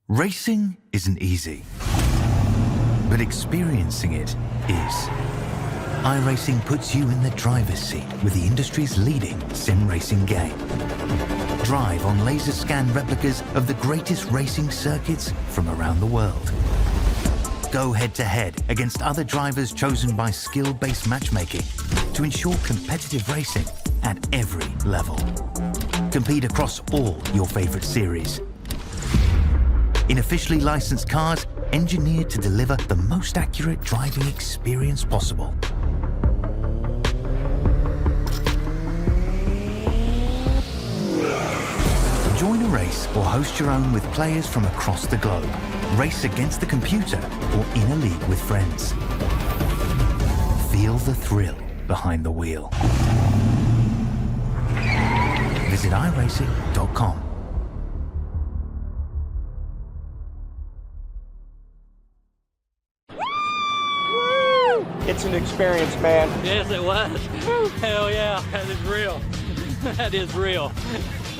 Racing isn't easy, but experiencing it is. iRacing puts you in the driver's seat with the industry's leading sim racing game. Drive on laser scan replicas of the greatest racing circuits from around the world. Go head-to-head against other drivers chosen by skill-based matchmaking to ensure competitive racing at every level. Compete across all your favorite series. In officially licensed cars, engineered to deliver the most accurate driving experience possible. Join a race or host your own with players from across the globe. Race against the computer or in a league with friends. Feel the thrill behind the wheel. Visit iRacing.com. It's an experience, man. Yes, it was. Hell yeah, that is real. That is real.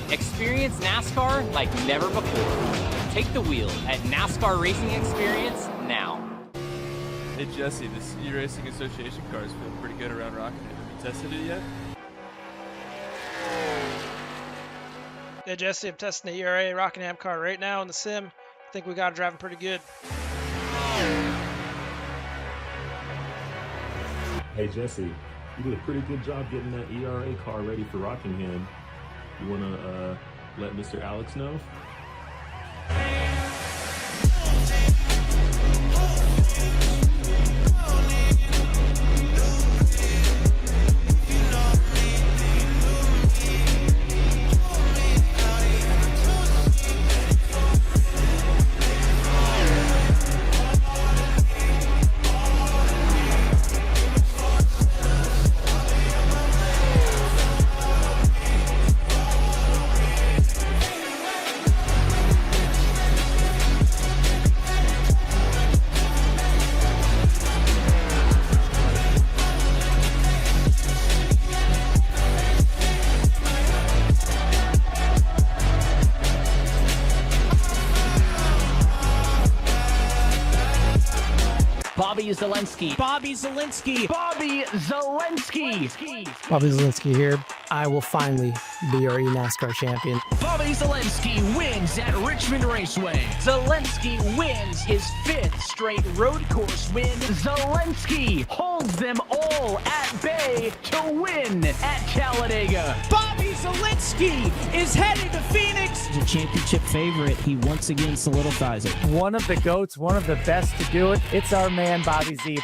Experience NASCAR like never before. Take the wheel at NASCAR Racing Experience now. Hey Jesse, this eRacing Association car is feeling pretty good around Rockingham. Have you tested it yet? Hey Jesse, I'm testing the ERA Rockingham car right now in the sim. I think we got it driving pretty good. Hey Jesse, you did a pretty good job getting that ERA car ready for Rockingham. You want to let Mr. Alex know? Bobby Zelensky. Bobby Zelensky. Bobby Zelensky. Bobby Zelensky here. I will finally be your NASCAR champion. Bobby Zelensky wins at Richmond Raceway. Zelensky wins his 5th straight road course win. Zelensky holds them all at bay to win at Talladega. Bobby Zelensky is headed to Phoenix. The championship favorite, he once again solidifies it. One of the GOATs, one of the best to do it. It's our man, Bobby Z.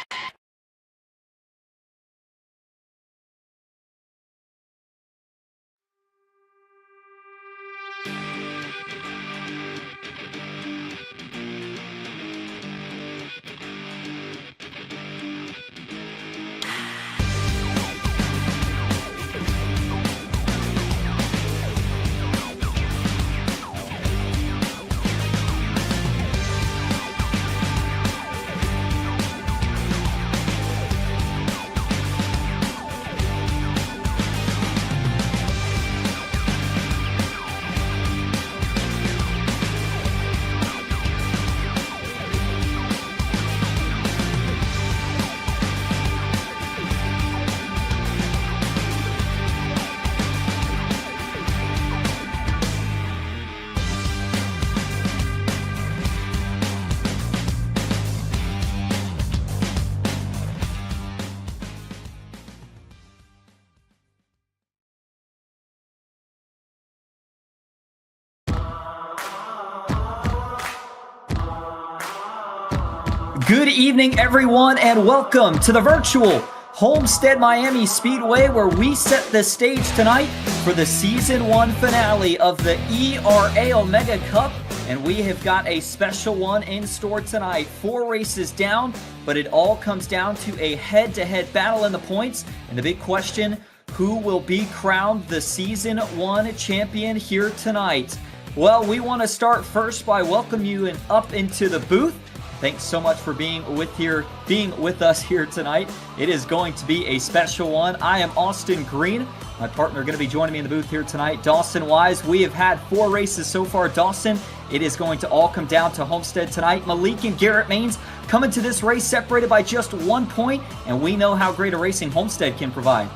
Good evening, everyone, and welcome to the virtual Homestead-Miami Speedway, where we set the stage tonight for the Season 1 finale of the ERA Omega Cup, and we have got a special one in store tonight. 4 races down, but it all comes down to a head-to-head battle in the points, and the big question, who will be crowned the Season 1 champion here tonight? Well, we want to start first by welcoming you up into the booth. thanks so much for being with us here tonight. It is going to be a special one. I am Austin Green. My partner going to be joining me in the booth here tonight, Dawson Wise. We have had 4 races so far, Dawson. It is going to all come down to Homestead tonight. Malik and Garrett Maines coming to this race separated by just 1 point, and we know how great a racing Homestead can provide.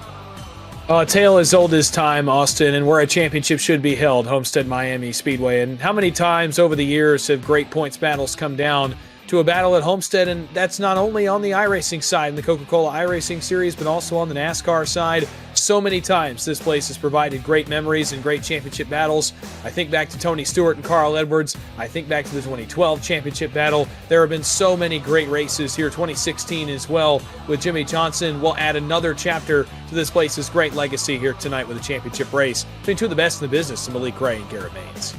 A tale as old as time, Austin, and where a championship should be held, Homestead-Miami Speedway. And how many times over the years have great points battles come down to a battle at Homestead? And that's not only on the iRacing side in the Coca-Cola iRacing Series, but also on the NASCAR side. So many times this place has provided great memories and great championship battles. I think back to Tony Stewart and Carl Edwards. I think back to the 2012 championship battle. There have been so many great races here. 2016 as well with Jimmy Johnson will add another chapter to this place's great legacy here tonight with a championship race between 2 of the best in the business, Malik Ray and Garrett Maines.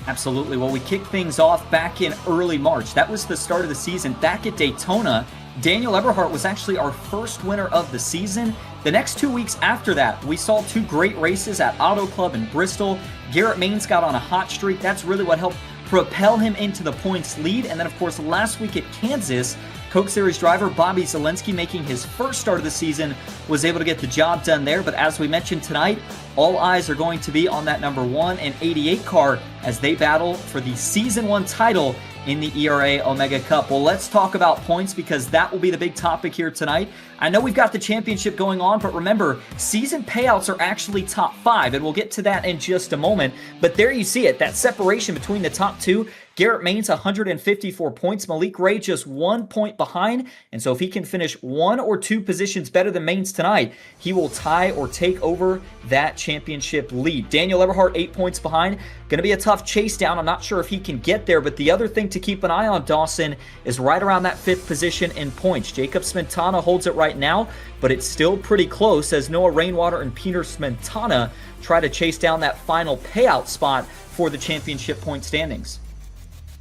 Absolutely. Well, we kicked things off back in early March. That was the start of the season back at Daytona. Daniel Eberhardt was actually our first winner of the season. The next 2 weeks after that, we saw 2 great races at Auto Club in Bristol. Garrett Maines got on a hot streak. That's really what helped propel him into the points lead. And then, of course, last week at Kansas, Coke Series driver Bobby Zelensky, making his first start of the season, was able to get the job done there. But as we mentioned tonight, all eyes are going to be on that number 1 and 88 car as they battle for the Season 1 title in the ERA Omega Cup. Well, let's talk about points because that will be the big topic here tonight. I know we've got the championship going on, but remember, season payouts are actually top 5, and we'll get to that in just a moment. But there you see it, that separation between the top 2. Garrett Maines, 154 points. Malik Ray just 1 point behind. And so if he can finish 1 or 2 positions better than Maines tonight, he will tie or take over that championship lead. Daniel Eberhardt, 8 points behind. Going to be a tough chase down. I'm not sure if he can get there, but the other thing to keep an eye on, Dawson, is right around that 5th position in points. Jacob Smetana holds it right now, but it's still pretty close as Noah Rainwater and Peter Smetana try to chase down that final payout spot for the championship point standings.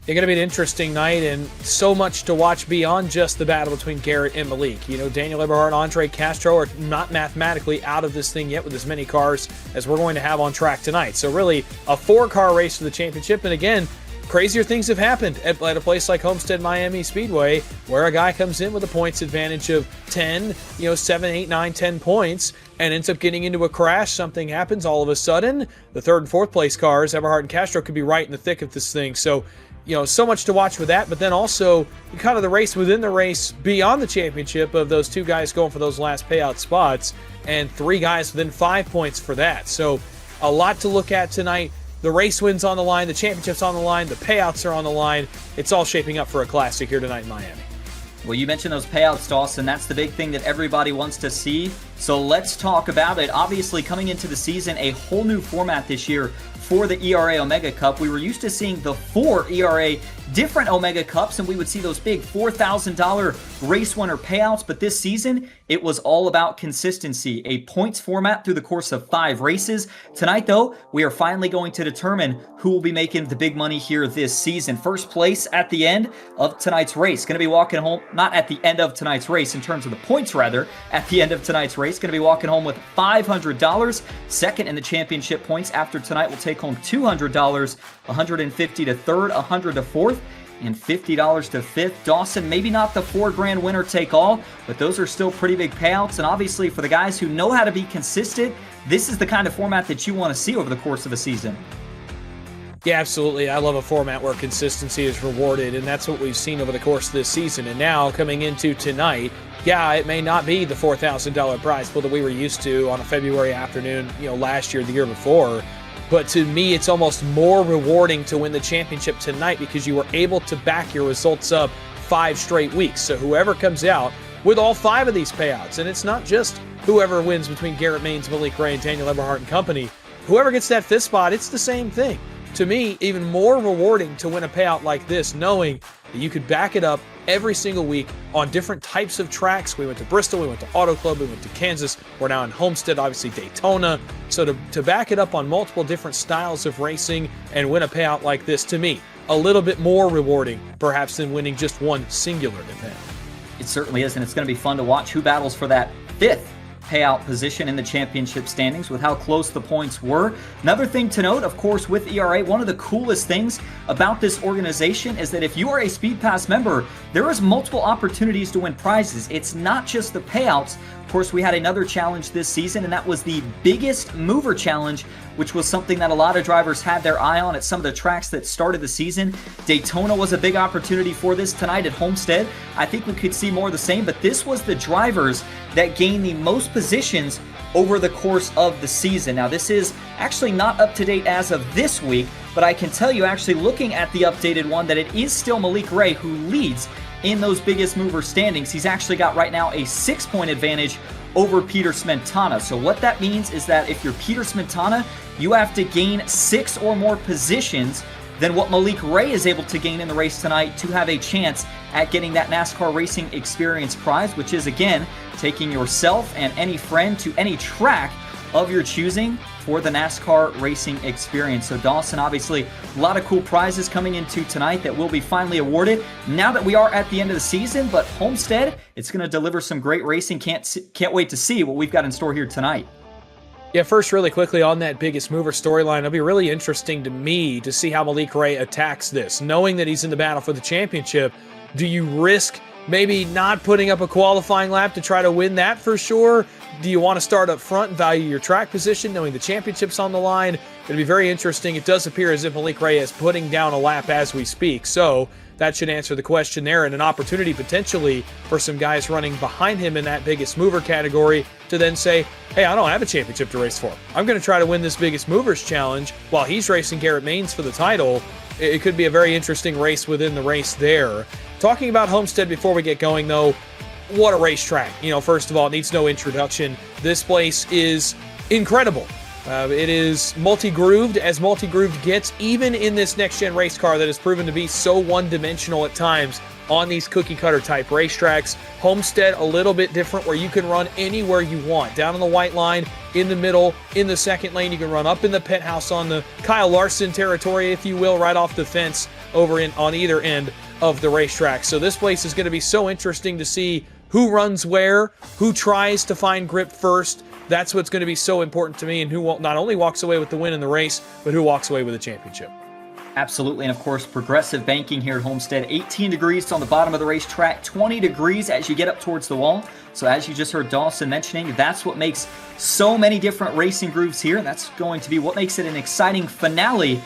It's going to be an interesting night and so much to watch beyond just the battle between Garrett and Malik. You know, Daniel Eberhardt and Andre Castro are not mathematically out of this thing yet with as many cars as we're going to have on track tonight. So really a 4-car race for the championship. And again, crazier things have happened at a place like Homestead-Miami Speedway where a guy comes in with a points advantage of 10, 7, 8, 9, 10 points and ends up getting into a crash. Something happens all of a sudden. The 3rd and 4th place cars, Eberhardt and Castro, could be right in the thick of this thing. So so much to watch with that, but then also kind of the race within the race beyond the championship of those 2 guys going for those last payout spots and 3 guys within 5 points for that. So a lot to look at tonight. The race wins on the line, the championship's on the line, the payouts are on the line. It's all shaping up for a classic here tonight in Miami. Well, you mentioned those payouts, Dawson. That's the big thing that everybody wants to see. So let's talk about it. Obviously, coming into the season, a whole new format this year for the ERA Omega Cup. We were used to seeing the 4 ERA different Omega Cups, and we would see those big $4,000 race winner payouts. But this season, it was all about consistency, a points format through the course of 5 races. Tonight, though, we are finally going to determine who will be making the big money here this season. First place at the end of tonight's race. Going to be walking home, not at the end of tonight's race in terms of the points, rather, at the end of tonight's race. Going to be walking home with $500. Second in the championship points after tonight will take home $200, $150 to 3rd, $100 to 4th, and $50 to 5th. Dawson, maybe not the $4,000 winner take all, but those are still pretty big payouts. And obviously for the guys who know how to be consistent, this is the kind of format that you want to see over the course of a season. Yeah, absolutely. I love a format where consistency is rewarded, and that's what we've seen over the course of this season. And now coming into tonight, yeah, it may not be the $4,000 prize pool that we were used to on a February afternoon, last year, the year before. But to me, it's almost more rewarding to win the championship tonight because you were able to back your results up 5 straight weeks. So whoever comes out with all 5 of these payouts, and it's not just whoever wins between Garrett Maines, Malik Ray, and Daniel Eberhardt and company, whoever gets that 5th spot, it's the same thing. To me, even more rewarding to win a payout like this, knowing that you could back it up every single week on different types of tracks. We went to Bristol, we went to Auto Club, we went to Kansas, we're now in Homestead, obviously Daytona. So to back it up on multiple different styles of racing and win a payout like this, to me, a little bit more rewarding perhaps than winning just one singular event. It certainly is, and it's going to be fun to watch who battles for that 5th payout position in the championship standings with how close the points were. Another thing to note, of course, with ERA, one of the coolest things about this organization is that if you are a Speedpass member, there is multiple opportunities to win prizes. It's not just the payouts. Of course, we had another challenge this season, and that was the Biggest Mover Challenge, which was something that a lot of drivers had their eye on at some of the tracks that started the season. Daytona was a big opportunity for this tonight at Homestead. I think we could see more of the same, but this was the drivers that gained the most positions over the course of the season. Now, this is actually not up to date as of this week, but I can tell you, actually looking at the updated one, that it is still Malik Ray who leads in those Biggest Mover standings. He's actually got right now a 6-point advantage over Peter Smetana. So what that means is that if you're Peter Smetana, you have to gain 6 or more positions than what Malik Ray is able to gain in the race tonight to have a chance at getting that NASCAR Racing Experience prize, which is, again, taking yourself and any friend to any track of your choosing for the NASCAR Racing Experience. So Dawson, obviously, a lot of cool prizes coming into tonight that will be finally awarded now that we are at the end of the season, but Homestead, it's going to deliver some great racing. Can't wait to see what we've got in store here tonight. Yeah, first, really quickly on that Biggest Mover storyline, it'll be really interesting to me to see how Malik Ray attacks this. Knowing that he's in the battle for the championship, do you risk maybe not putting up a qualifying lap to try to win that for sure? Do you want to start up front and value your track position, knowing the championship's on the line? It'll be very interesting. It does appear as if Malik Ray is putting down a lap as we speak, so that should answer the question there, and an opportunity potentially for some guys running behind him in that Biggest Mover category to then say, hey, I don't have a championship to race for. I'm going to try to win this Biggest Movers challenge while he's racing Garrett Maines for the title. It could be a very interesting race within the race there. Talking about Homestead before we get going, though, what a racetrack. You know, first of all, it needs no introduction. This place is incredible. It is multi-grooved as multi-grooved gets, even in this next-gen race car that has proven to be so one-dimensional at times on these cookie-cutter type racetracks. Homestead, a little bit different, where you can run anywhere you want. Down on the white line, in the middle, in the second lane. You can run up in the penthouse on the Kyle Larson territory, if you will, right off the fence over on either end of the racetrack. So this place is going to be so interesting to see who runs where, who tries to find grip first. That's what's going to be so important to me, and who not only walks away with the win in the race, but who walks away with the championship. Absolutely, and of course, progressive banking here at Homestead. 18 degrees on the bottom of the racetrack, 20 degrees as you get up towards the wall. So as you just heard Dawson mentioning, that's what makes so many different racing grooves here. That's going to be what makes it an exciting finale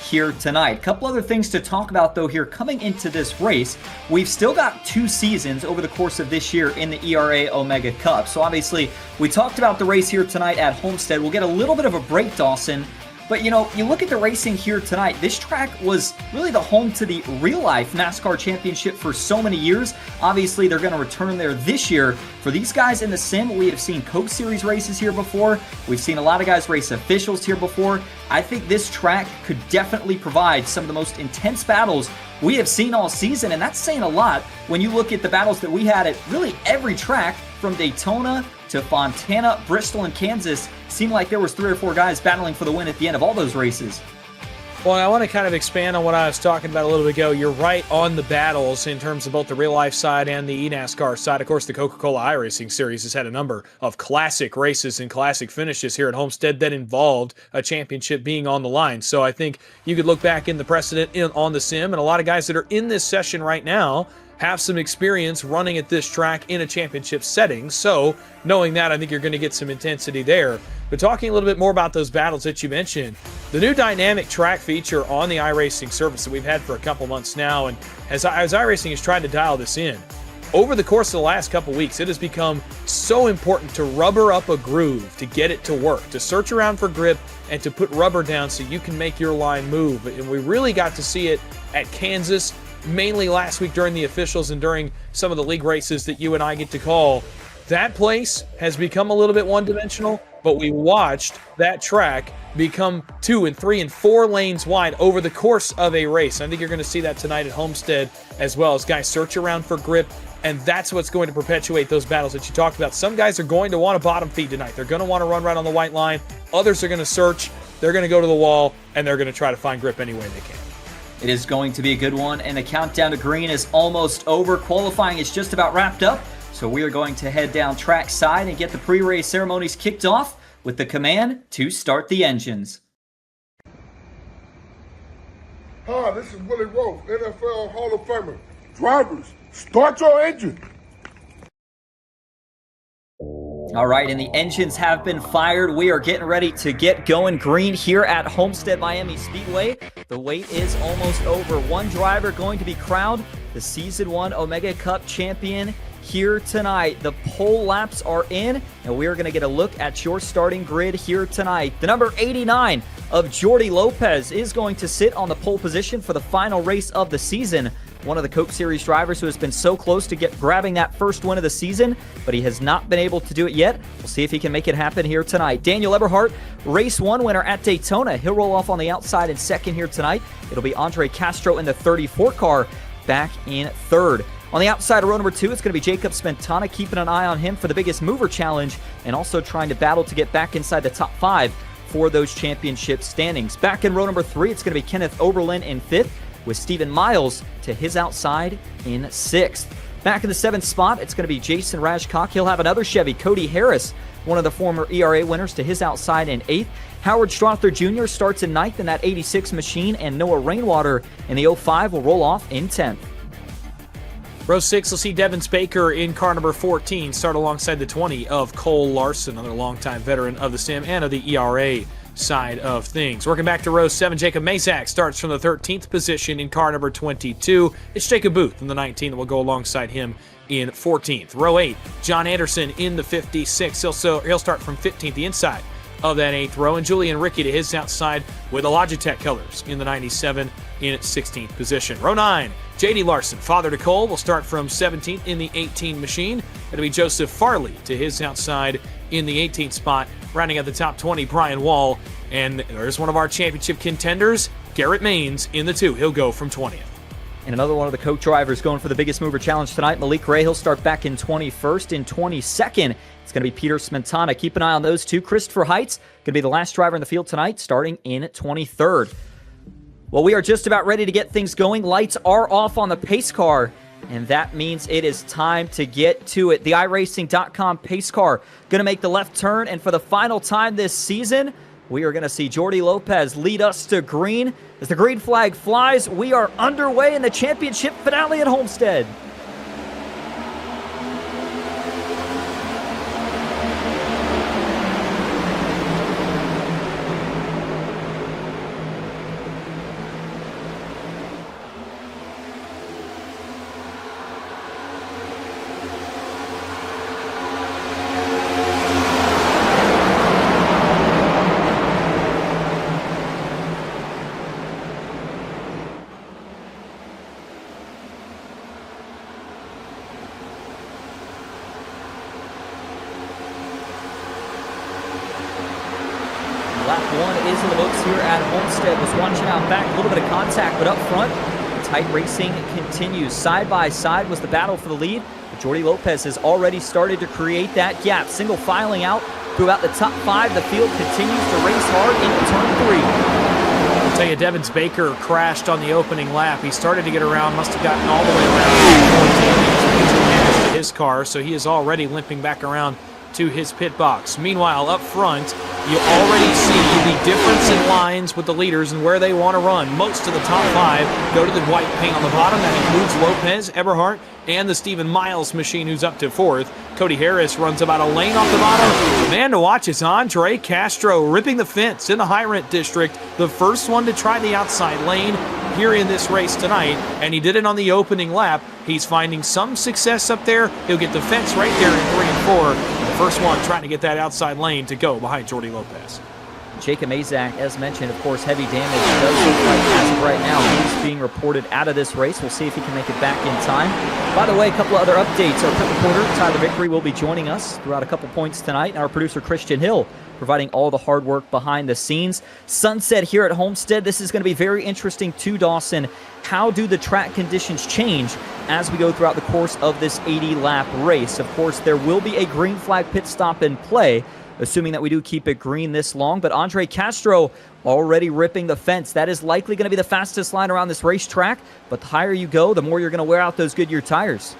here tonight. A couple other things to talk about, though, here coming into this race. We've still got 2 seasons over the course of this year in the ERA Omega Cup. So obviously, we talked about the race here tonight at Homestead. We'll get a little bit of a break, Dawson. But, you know, you look at the racing here tonight, this track was really the home to the real-life NASCAR Championship for so many years. Obviously, they're going to return there this year. For these guys in the sim, we have seen Coke Series races here before. We've seen a lot of guys race officials here before. I think this track could definitely provide some of the most intense battles we have seen all season, and that's saying a lot when you look at the battles that we had at really every track from Daytona to Fontana, Bristol, and Kansas. Seemed like there was 3 or 4 guys battling for the win at the end of all those races. Well, I want to kind of expand on what I was talking about a little bit ago. You're right on the battles in terms of both the real-life side and the eNASCAR side. Of course, the Coca-Cola iRacing Series has had a number of classic races and classic finishes here at Homestead that involved a championship being on the line. So I think you could look back in the precedent on the sim, and a lot of guys that are in this session right now have some experience running at this track in a championship setting. So knowing that, I think you're going to get some intensity there. But talking a little bit more about those battles that you mentioned, the new dynamic track feature on the iRacing service that we've had for a couple months now, and as iRacing has tried to dial this in, over the course of the last couple weeks, it has become so important to rubber up a groove, to get it to work, to search around for grip, and to put rubber down so you can make your line move. And we really got to see it at Kansas, mainly last week during the officials and during some of the league races that you and I get to call. That place has become a little bit one-dimensional, but we watched that track become 2 and 3 and 4 lanes wide over the course of a race. I think you're going to see that tonight at Homestead, as well as guys search around for grip, and that's what's going to perpetuate those battles that you talked about. Some guys are going to want to bottom feed tonight. They're going to want to run right on the white line. Others are going to search. They're going to go to the wall, and they're going to try to find grip any way they can. It is going to be a good one, and the countdown to green is almost over. Qualifying is just about wrapped up. So we are going to head down trackside and get the pre-race ceremonies kicked off with the command to start the engines. Hi, this is Willie Rowe, NFL Hall of Famer. Drivers, start your engine. All right, and the engines have been fired. We are getting ready to get going green here at Homestead-Miami Speedway. The wait is almost over. One driver going to be crowned the Season 1 Omega Cup champion here tonight. The pole laps are in, and we are going to get a look at your starting grid here tonight. The number 89 of Jordy Lopez is going to sit on the pole position for the final race of the season. One of the Coke Series drivers who has been so close to grabbing that first win of the season, but he has not been able to do it yet. We'll see if he can make it happen here tonight. Daniel Eberhardt, race 1 winner at Daytona. He'll roll off on the outside in second here tonight. It'll be Andre Castro in the 34 car back in third. On the outside of row number 2, it's going to be Jacob Spentana, keeping an eye on him for the biggest mover challenge and also trying to battle to get back inside the top 5 for those championship standings. Back in row number 3, it's going to be Kenneth Oberlin in 5th, with Stephen Miles to his outside in 6th. Back in the 7th spot, it's going to be Jason Rajcock. He'll have another Chevy. Cody Harris, one of the former ERA winners, to his outside in 8th. Howard Strother Jr. starts in 9th in that 86 machine, and Noah Rainwater in the 05 will roll off in 10th. Row 6 will see Devin Baker in car number 14 start alongside the 20 of Cole Larson, another longtime veteran of the sim and of the ERA side of things. Working back to row 7, Jacob Mazak starts from the 13th position in car number 22. It's Jacob Booth in the 19 that will go alongside him in 14th. Row 8, John Anderson in the 56. He'll start from 15th, the inside of that 8th row, and Julian Ricky to his outside with the Logitech colors in the 97 in 16th position. Row 9, J.D. Larson, father to Cole, will start from 17th in the 18 machine. It'll be Joseph Farley to his outside in the 18th spot. Rounding out the top 20, Brian Wall. And there's one of our championship contenders, Garrett Maines, in the 2. He'll go from 20th. And another one of the Coke drivers going for the biggest mover challenge tonight, Malik Ray. He'll start back in 21st. In 22nd, it's going to be Peter Smetana. Keep an eye on those two. Christopher Heights going to be the last driver in the field tonight, starting in 23rd. Well, we are just about ready to get things going. Lights are off on the pace car, and that means it is time to get to it. The iRacing.com pace car going to make the left turn, and for the final time this season, we are going to see Jordy Lopez lead us to green. As the green flag flies, we are underway in the championship finale at Homestead. Lap 1 is in the books here at Homestead. Was watching out back, a little bit of contact, but up front, tight racing continues. Side by side was the battle for the lead. But Jordy Lopez has already started to create that gap. Single filing out to about the top 5. The field continues to race hard into turn 3. I'll tell you, Devin Baker crashed on the opening lap. He started to get around, must have gotten all the way around to his car, so he is already limping back around to his pit box. Meanwhile, up front, you already see the difference in lines with the leaders and where they want to run. Most of the top 5 go to the white paint on the bottom. That includes Lopez, Eberhardt, and the Stephen Miles machine, who's up to 4th. Cody Harris runs about a lane off the bottom. The man to watch is Andre Castro, ripping the fence in the high rent district. The first one to try the outside lane here in this race tonight, and he did it on the opening lap. He's finding some success up there. He'll get the fence right there in 3 and 4. The first one trying to get that outside lane to go behind Jordy Lopez. Jacob Mazak, as mentioned, of course, heavy damage does look like as of right now he's being reported out of this race. We'll see if he can make it back in time. By the way, a couple of other updates. Our pit reporter, Tyler Vickery, will be joining us throughout a couple points tonight, and our producer, Christian Hill, providing all the hard work behind the scenes. Sunset here at Homestead. This is going to be very interesting too, Dawson. How do the track conditions change as we go throughout the course of this 80-lap race? Of course, there will be a green flag pit stop in play, assuming that we do keep it green this long. But Andre Castro already ripping the fence. That is likely going to be the fastest line around this racetrack. But the higher you go, the more you're going to wear out those Goodyear tires.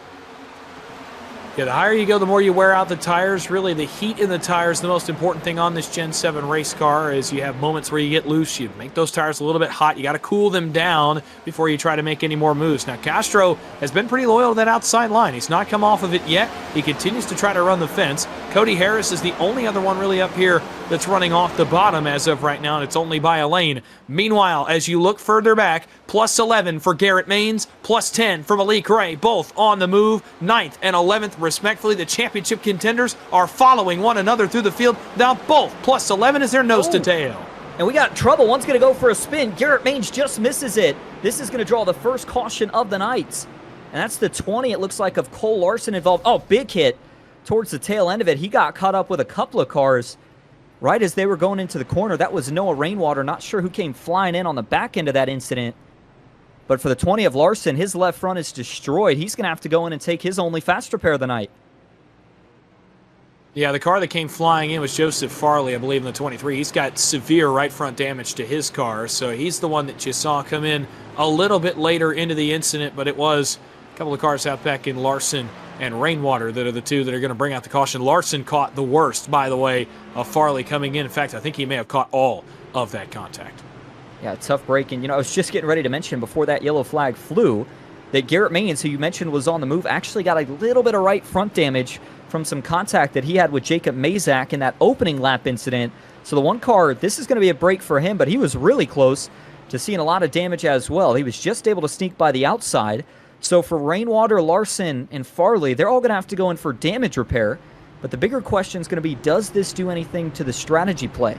Yeah, the higher you go, the more you wear out the tires. Really, the heat in the tires, the most important thing on this Gen 7 race car is you have moments where you get loose. You make those tires a little bit hot. You got to cool them down before you try to make any more moves. Now, Castro has been pretty loyal to that outside line. He's not come off of it yet. He continues to try to run the fence. Cody Harris is the only other one really up here that's running off the bottom as of right now, and it's only by a lane. Meanwhile, as you look further back, plus 11 for Garrett Maines, plus 10 for Malik Ray, both on the move, 9th and 11th respectively. The championship contenders are following one another through the field. Now both plus 11 is their nose to tail. And we got trouble. One's going to go for a spin. Garrett Maines just misses it. This is going to draw the first caution of the night. And that's the 20, it looks like, of Cole Larson involved. Oh, big hit towards the tail end of it. He got caught up with a couple of cars right as they were going into the corner. That was Noah Rainwater. Not sure who came flying in on the back end of that incident. But for the 20 of Larson, his left front is destroyed. He's going to have to go in and take his only fast repair of the night. Yeah, the car that came flying in was Joseph Farley, I believe, in the 23. He's got severe right front damage to his car, so he's the one that you saw come in a little bit later into the incident, but it was a couple of cars out back in Larson and Rainwater that are the two that are going to bring out the caution. Larson caught the worst, by the way, of Farley coming in. In fact, I think he may have caught all of that contact. Yeah, tough break. And, I was just getting ready to mention before that yellow flag flew that Garrett Maines, who you mentioned was on the move, actually got a little bit of right front damage from some contact that he had with Jacob Mazak in that opening lap incident. So the one car, this is going to be a break for him, but he was really close to seeing a lot of damage as well. He was just able to sneak by the outside. So for Rainwater, Larson, and Farley, they're all going to have to go in for damage repair. But the bigger question is going to be, does this do anything to the strategy play?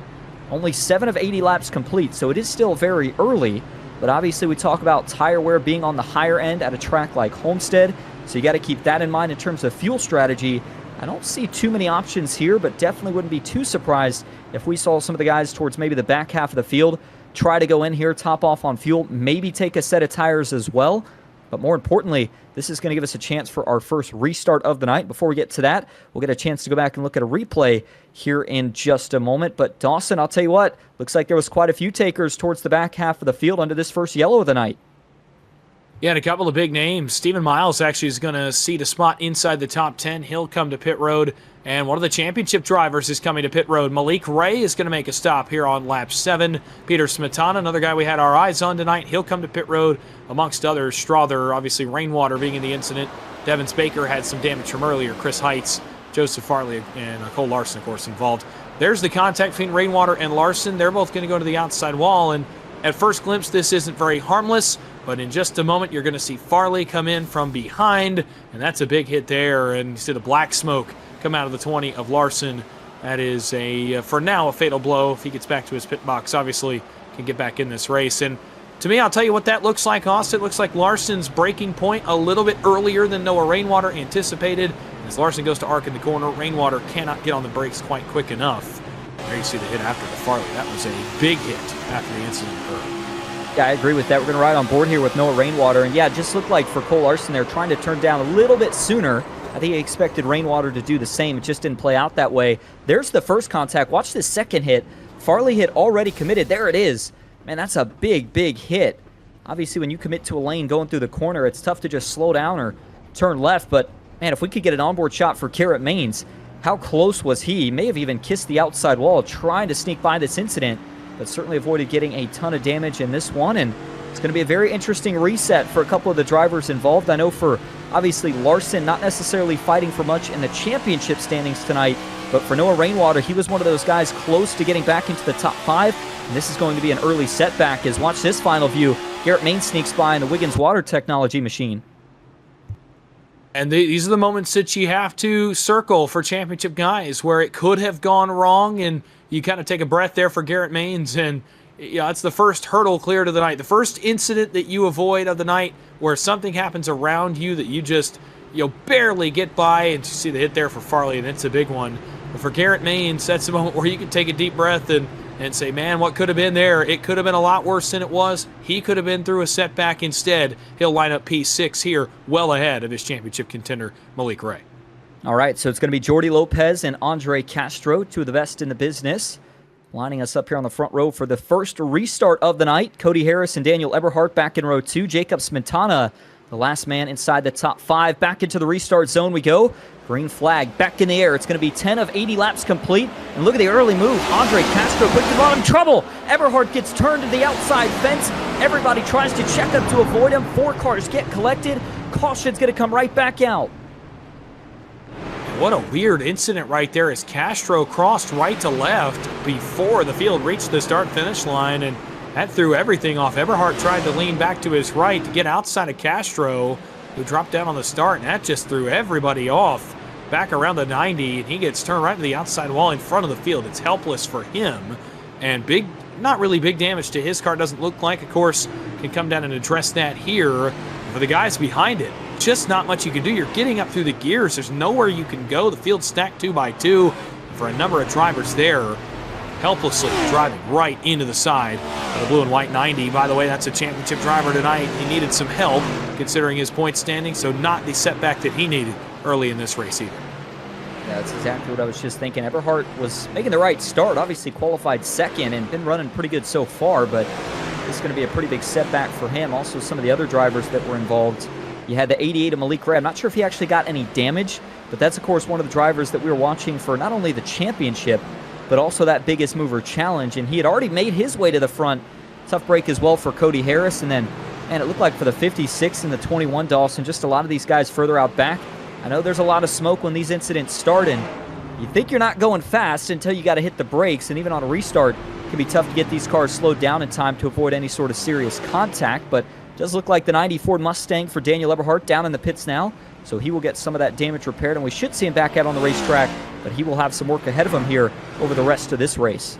Only 7 of 80 laps complete, so it is still very early. But obviously we talk about tire wear being on the higher end at a track like Homestead. So you got to keep that in mind in terms of fuel strategy. I don't see too many options here, but definitely wouldn't be too surprised if we saw some of the guys towards maybe the back half of the field try to go in here, top off on fuel, maybe take a set of tires as well. But more importantly, this is going to give us a chance for our first restart of the night. Before we get to that, we'll get a chance to go back and look at a replay here in just a moment. But Dawson, I'll tell you what, looks like there was quite a few takers towards the back half of the field under this first yellow of the night. Yeah, and a couple of big names. Stephen Miles actually is going to seat a spot inside the top 10. He'll come to pit road. And one of the championship drivers is coming to pit road. Malik Ray is going to make a stop here on lap 7. Peter Smetana, another guy we had our eyes on tonight, he'll come to pit road amongst others. Strother, obviously Rainwater being in the incident. Devins Baker had some damage from earlier. Chris Heights, Joseph Farley, and Cole Larson, of course, involved. There's the contact between Rainwater and Larson. They're both going to go to the outside wall. And at first glimpse, this isn't very harmless. But in just a moment, you're going to see Farley come in from behind, and that's a big hit there. And you see the black smoke come out of the 20 of Larson. That is, for now, a fatal blow. If he gets back to his pit box, obviously can get back in this race. And to me, I'll tell you what that looks like, Austin. It looks like Larson's breaking point a little bit earlier than Noah Rainwater anticipated. As Larson goes to arc in the corner, Rainwater cannot get on the brakes quite quick enough. There you see the hit after the Farley. That was a big hit after the incident occurred. Yeah, I agree with that. We're going to ride on board here with Noah Rainwater. And yeah, it just looked like for Cole Larson, they're trying to turn down a little bit sooner. I think he expected Rainwater to do the same. It just didn't play out that way. There's the first contact. Watch this second hit. Farley hit already committed. There it is. Man, that's a big, big hit. Obviously, when you commit to a lane going through the corner, it's tough to just slow down or turn left. But, man, if we could get an onboard shot for Garrett Maines, how close was he? He may have even kissed the outside wall trying to sneak by this incident, but certainly avoided getting a ton of damage in this one. And it's going to be a very interesting reset for a couple of the drivers involved. I know for, obviously, Larson, not necessarily fighting for much in the championship standings tonight, but for Noah Rainwater, he was one of those guys close to getting back into the top 5. And this is going to be an early setback as, watch this final view, Garrett Maines sneaks by in the Wiggins Water Technology machine. And these are the moments that you have to circle for championship guys where it could have gone wrong, and you kind of take a breath there for Garrett Maines. And it's the first hurdle cleared of the night. The first incident that you avoid of the night where something happens around you that you just barely get by, and you see the hit there for Farley, and it's a big one. But for Garrett Maines, that's the moment where you can take a deep breath and say, man, what could have been there? It could have been a lot worse than it was. He could have been through a setback instead. He'll line up P6 here, well ahead of his championship contender, Malik Ray. All right, so it's going to be Jordy Lopez and Andre Castro, two of the best in the business, lining us up here on the front row for the first restart of the night. Cody Harris and Daniel Eberhardt back in row 2. Jacob Smetana the last man inside the top 5. Back into the restart zone we go. Green flag back in the air. It's going to be 10 of 80 laps complete. And look at the early move. Andre Castro quick to the bottom. Trouble. Eberhard gets turned to the outside fence. Everybody tries to check up to avoid him. 4 cars get collected. Caution's going to come right back out. What a weird incident right there as Castro crossed right to left before the field reached the start-finish line, and that threw everything off. Eberhard tried to lean back to his right to get outside of Castro, who dropped down on the start, and that just threw everybody off back around the 90, and he gets turned right to the outside wall in front of the field. It's helpless for him, and not really big damage to his car, doesn't look like. Of course, can come down and address that here. For the guys behind it, just not much you can do. You're getting up through the gears. There's nowhere you can go. The field's stacked 2 by 2. For a number of drivers there, helplessly driving right into the side of the blue and white 90. By the way, that's a championship driver tonight. He needed some help considering his point standing, so not the setback that he needed early in this race either. Yeah, that's exactly what I was just thinking. Eberhard was making the right start, obviously qualified second and been running pretty good so far, but this is going to be a pretty big setback for him. Also, some of the other drivers that were involved. You had the 88 of Malik Ray. I'm not sure if he actually got any damage, but that's, of course, one of the drivers that we were watching for not only the championship, but also that biggest mover challenge, and he had already made his way to the front. Tough break as well for Cody Harris, and then, man, it looked like for the 56 and the 21, Dawson, just a lot of these guys further out back. I know there's a lot of smoke when these incidents start, and you think you're not going fast until you got to hit the brakes, and even on a restart, it can be tough to get these cars slowed down in time to avoid any sort of serious contact, but it does look like the 90 Ford Mustang for Daniel Eberhard down in the pits now, so he will get some of that damage repaired, and we should see him back out on the racetrack, but he will have some work ahead of him here over the rest of this race.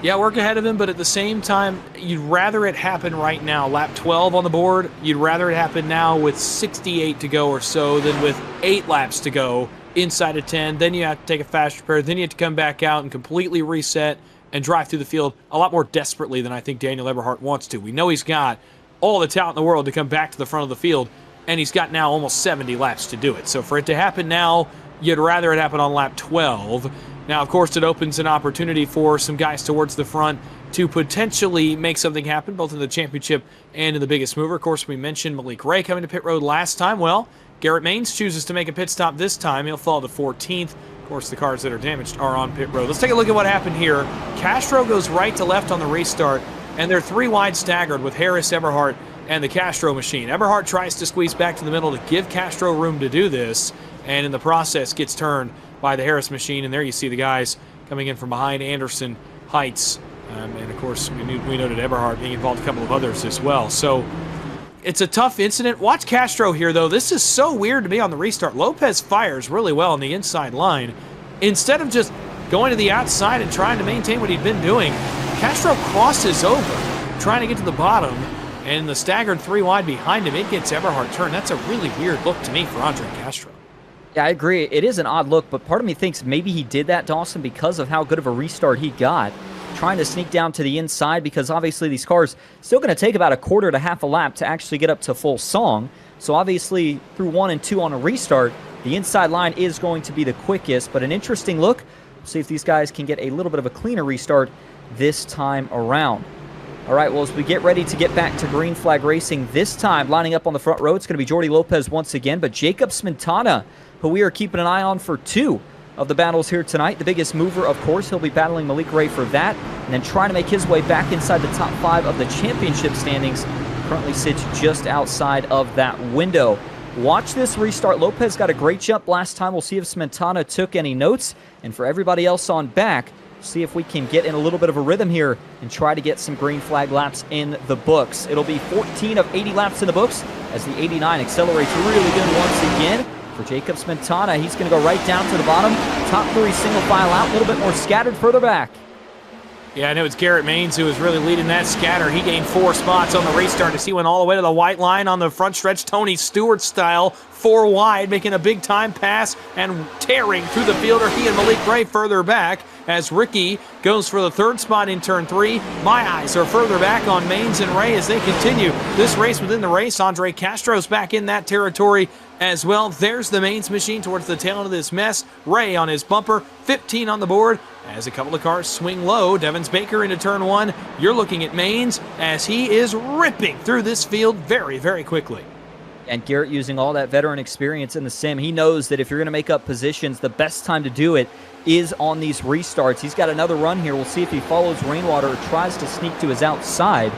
Yeah, work ahead of him, but at the same time, you'd rather it happen right now. Lap 12 on the board, you'd rather it happen now with 68 to go or so than with 8 laps to go inside of 10. Then you have to take a fast repair. Then you have to come back out and completely reset and drive through the field a lot more desperately than I think Daniel Eberhard wants to. We know he's got all the talent in the world to come back to the front of the field, and he's got now almost 70 laps to do it. So for it to happen now, you'd rather it happen on lap 12. Now, of course, it opens an opportunity for some guys towards the front to potentially make something happen, both in the championship and in the biggest mover. Of course, we mentioned Malik Ray coming to pit road last time. Well, Garrett Maines chooses to make a pit stop this time. He'll fall to 14th. Of course, the cars that are damaged are on pit road. Let's take a look at what happened here. Castro goes right to left on the restart, and they're 3 wide staggered with Harris, Eberhard, and the Castro machine. Eberhard tries to squeeze back to the middle to give Castro room to do this, and in the process gets turned by the Harris machine, and there you see the guys coming in from behind, Anderson, Heights, and of course we noted Eberhard being involved, a couple of others as well. So it's a tough incident. Watch Castro here, though. This is so weird to me on the restart. Lopez fires really well on the inside line. Instead of just going to the outside and trying to maintain what he'd been doing, Castro crosses over, trying to get to the bottom, and the staggered 3 wide behind him, it gets Eberhard turned. That's a really weird look to me for Andre Castro. Yeah, I agree. It is an odd look, but part of me thinks maybe he did that, Dawson, because of how good of a restart he got, trying to sneak down to the inside, because obviously these cars still going to take about a quarter to half a lap to actually get up to full song. So obviously through 1 and 2 on a restart, the inside line is going to be the quickest, but an interesting look. We'll see if these guys can get a little bit of a cleaner restart this time around. All right, well, as we get ready to get back to green flag racing this time, lining up on the front row, it's going to be Jordi Lopez once again, but Jacob Smintana, who we are keeping an eye on for 2 of the battles here tonight. The biggest mover, of course, he'll be battling Malik Ray for that, and then trying to make his way back inside the top 5 of the championship standings. Currently sits just outside of that window. Watch this restart. Lopez got a great jump last time. We'll see if Smintana took any notes, and for everybody else on back, see if we can get in a little bit of a rhythm here and try to get some green flag laps in the books. It'll be 14 of 80 laps in the books as the 89 accelerates really good once again. For Jacob Smintana, he's going to go right down to the bottom. Top 3 single file out, a little bit more scattered further back. Yeah, I know it's Garrett Maines who was really leading that scatter. He gained 4 spots on the restart as he went all the way to the white line on the front stretch, Tony Stewart style. 4 wide, making a big time pass and tearing through the fielder. He and Malik Ray further back as Ricky goes for the 3rd spot in turn 3. My eyes are further back on Maines and Ray as they continue this race within the race. Andre Castro's back in that territory as well. There's the Maines machine towards the tail end of this mess. Ray on his bumper, 15 on the board as a couple of cars swing low. Devins Baker into turn 1. You're looking at Maines as he is ripping through this field very, very quickly. And Garrett using all that veteran experience in the sim. He knows that if you're going to make up positions, the best time to do it is on these restarts. He's got another run here. We'll see if he follows Rainwater or tries to sneak to his outside.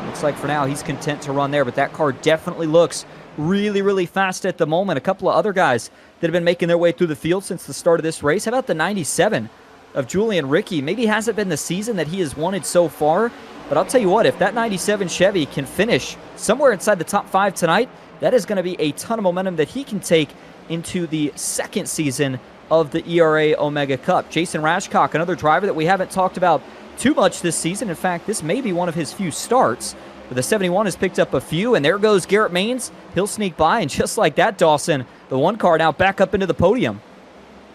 Looks like for now he's content to run there, but that car definitely looks really, really fast at the moment. A couple of other guys that have been making their way through the field since the start of this race. How about the 97 of Julian Ricky? Maybe hasn't been the season that he has wanted so far, but I'll tell you what, if that 97 Chevy can finish somewhere inside the top 5 tonight, that is going to be a ton of momentum that he can take into the 2nd season of the ERA Omega Cup. Jason Rashcock, another driver that we haven't talked about too much this season. In fact, this may be one of his few starts. But the 71 has picked up a few, and there goes Garrett Maines. He'll sneak by, and just like that, Dawson, the 1 car now back up into the podium.